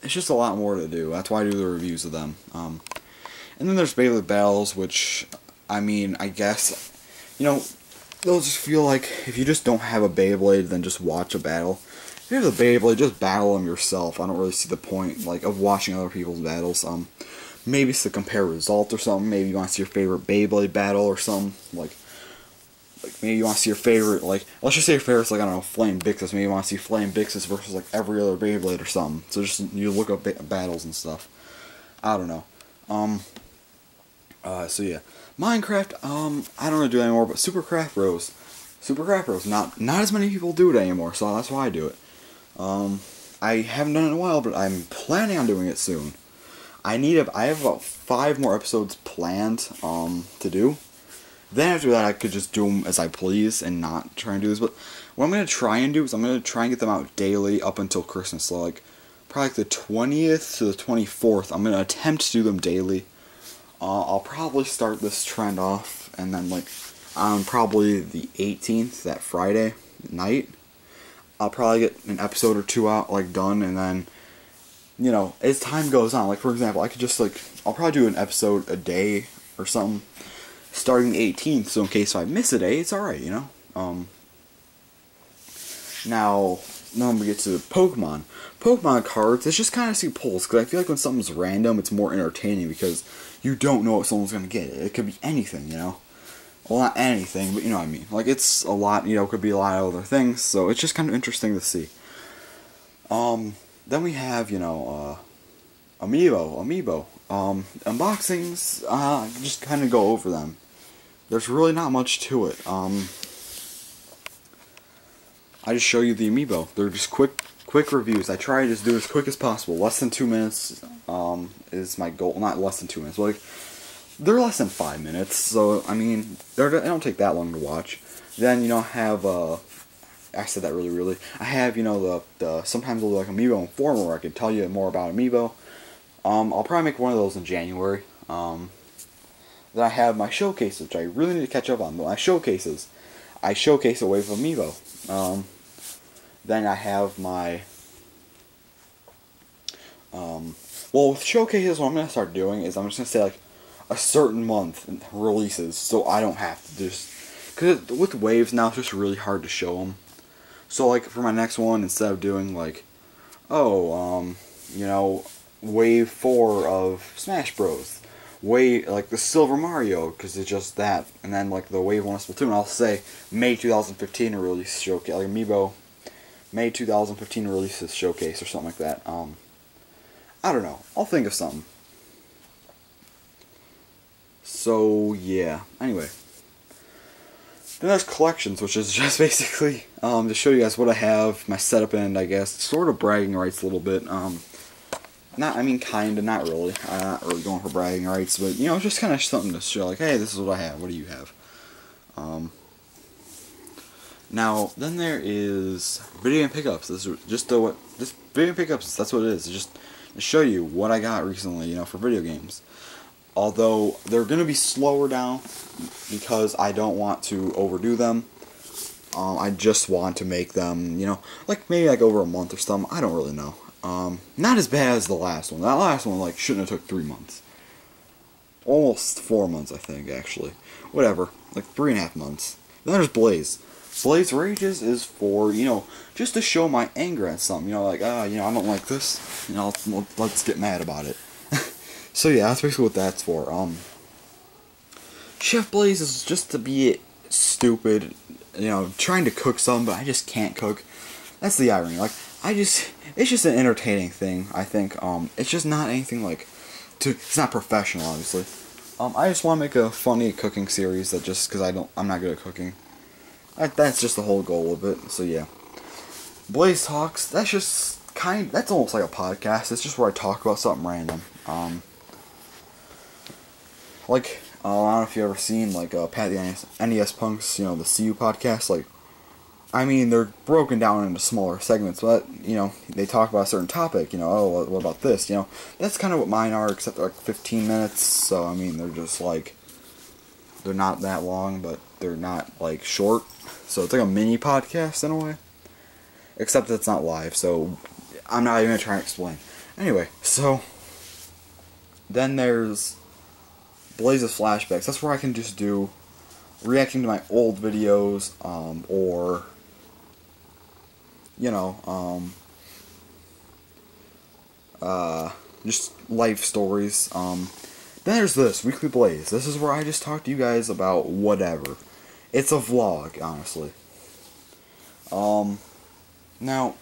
It's just a lot more to do. That's why I do the reviews of them. And then there's Beyblade Battles, which, I mean, I guess, you know, they'll just feel like, if you just don't have a Beyblade, then just watch a battle. if you have the Beyblade, just battle them yourself. I don't really see the point, like, of watching other people's battles. Maybe it's to compare results or something. Maybe you want to see your favorite Beyblade battle or something. Like maybe you want to see your favorite, like, let's just say your favorite's, like, I don't know, Flame Bixus. Maybe you want to see Flame Bixus versus, like, every other Beyblade or something. So just, you look up battles and stuff. I don't know. So yeah. Minecraft, I don't really do it anymore, but Super Craft Bros. Super Craft Bros. Not as many people do it anymore, so that's why I do it. I haven't done it in a while, but I'm planning on doing it soon. I have about 5 more episodes planned, to do. Then after that, I could just do them as I please and not try and do this. But what I'm going to try and do is I'm going to try and get them out daily up until Christmas. So, like, probably like the 20th to the 24th, I'm going to attempt to do them daily. I'll probably start this trend off, and then, like, on probably the 18th, that Friday night, I'll probably get an episode or 2 out, like, done, and then, you know, as time goes on, like, for example, I could just, like, I'll probably do an episode a day or something, starting the 18th, so in case I miss a day, it's alright, you know? Now we get to Pokemon. Pokemon cards, it's just kind of see pulls, because I feel like when something's random, it's more entertaining, because you don't know what someone's going to get. It could be anything, you know? Well, not anything, but you know what I mean. Like, it's a lot, you know, it could be a lot of other things, so it's just kind of interesting to see. Then we have, you know, Amiibo. Unboxings, just kind of go over them. There's really not much to it. I just show you the Amiibo. They're just quick reviews. I try to just do as quick as possible. Less than 2 minutes, is my goal. Not less than 2 minutes, but, like, they're less than 5 minutes, so, I mean, they don't take that long to watch. Then, you know, I have, I said that really. I have, you know, sometimes I'll do, like, Amiibo Informer, where I can tell you more about Amiibo. I'll probably make one of those in January. Then I have my showcases, which I really need to catch up on. But my showcases, I showcase a wave of Amiibo. Then I have my, well, with showcases, what I'm going to start doing is I'm just going to say, like, a certain month releases, so I don't have to just, because with waves now, it's just really hard to show them. So, like, for my next one, instead of doing, like, you know, Wave 4 of Smash Bros. Like, the Silver Mario, because it's just that, and then, like, the Wave 1 of Splatoon, I'll say May 2015 release showcase, like, Amiibo, May 2015 releases showcase, or something like that. I don't know. I'll think of something. So, yeah. Anyway. Then there's collections, which is just basically to show you guys what I have, my setup, and I guess sort of bragging rights a little bit. Not really. I'm not really going for bragging rights, but, you know, just kind of something to show, like, hey, this is what I have. What do you have? Now, then there is video game pickups. This is just video game pickups. That's what it is. It's just to show you what I got recently, you know, for video games. Although, they're going to be slower now because I don't want to overdo them. I just want to make them, you know, like maybe like over a month or something. I don't really know. Not as bad as the last one. That last one, like, shouldn't have took 3 months. Almost 4 months, I think, actually. Whatever. Like, 3.5 months. Then there's Blaze. Blaze Rages is for, you know, just to show my anger at something. You know, like, you know, I don't like this. You know, let's get mad about it. So yeah, that's basically what that's for. Chef Blaze is just to be stupid, you know, trying to cook something, but I just can't cook. That's the irony. Like, it's just an entertaining thing, I think. It's just not anything like, it's not professional, obviously. I just want to make a funny cooking series that just, because I'm not good at cooking. That's just the whole goal of it, so yeah. Blaze Talks, that's just that's almost like a podcast. It's just where I talk about something random. Like, I don't know if you've ever seen, like, Pat the NES Punk's, you know, the CU podcast, like, I mean, they're broken down into smaller segments, but, you know, they talk about a certain topic, you know, oh, what about this, you know, that's kind of what mine are, except they're, like, 15 minutes, so, I mean, they're just, like, they're not that long, but they're not, like, short, so it's like a mini podcast, in a way, except it's not live, so I'm not even going to try and explain. Anyway, so, then there's Blaze's Flashbacks. That's where I can just do reacting to my old videos, or you know, just life stories. Then there's this, Weekly Blaze. This is where I just talk to you guys about whatever. It's a vlog, honestly. Now,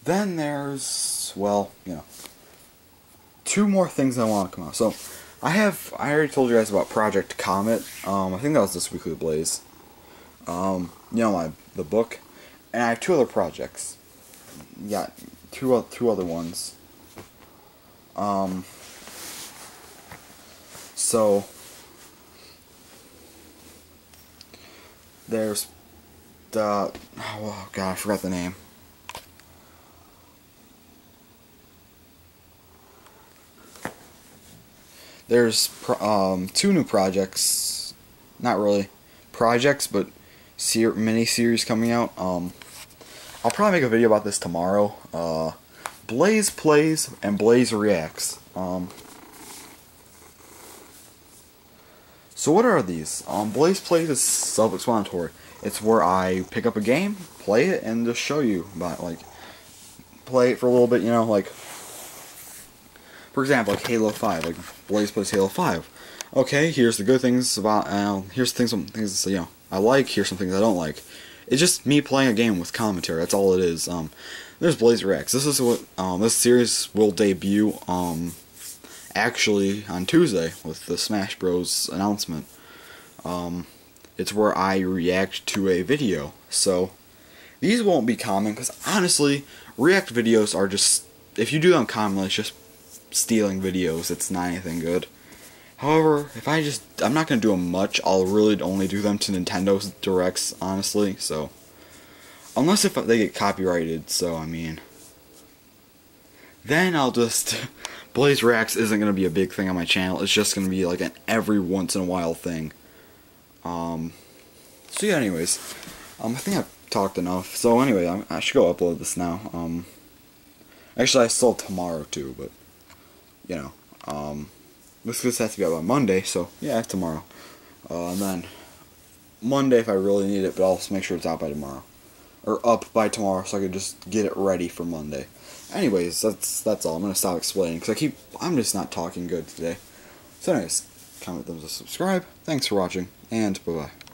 then there's, well, you know, two more things I want to come out. So, I already told you guys about Project Comet. I think that was this Weekly Blaze. You know, the book. And I have two other projects. Yeah, two other ones. So there's the, oh god, I forgot the name. There's two new projects, not really projects, but mini-series coming out. I'll probably make a video about this tomorrow. Blaze Plays and Blaze Reacts. So what are these? Blaze Plays is self-explanatory. It's where I pick up a game, play it, and just show you about, like, play it for a little bit, you know, like, for example, like Halo 5, like Blaze Plays Halo 5. Okay, here's the good things about, here's some things, you know, I like, here's some things I don't like. It's just me playing a game with commentary, that's all it is. There's Blaze Reacts. This is what, this series will debut, actually on Tuesday with the Smash Bros. Announcement. It's where I react to a video. So, these won't be common, because honestly, react videos are just, if you do them commonly, it's just stealing videos. It's not anything good. However, if I'm not going to do them much. I'll really only do them to Nintendo's Directs, honestly, so. Unless if they get copyrighted, so, I mean. Then I'll just, Blaze Reacts isn't going to be a big thing on my channel. It's just going to be like an every once in a while thing. So yeah, anyways. I think I've talked enough. So anyway, I should go upload this now. Actually, I still have tomorrow too, but, you know, this has to be out by Monday, so yeah, tomorrow. And then Monday if I really need it, but I'll make sure it's out by tomorrow. Or up by tomorrow, so I can just get it ready for Monday. Anyways, that's all. I'm gonna stop explaining, because I'm just not talking good today. So anyways, comment, thumbs up, subscribe. Thanks for watching, and bye-bye.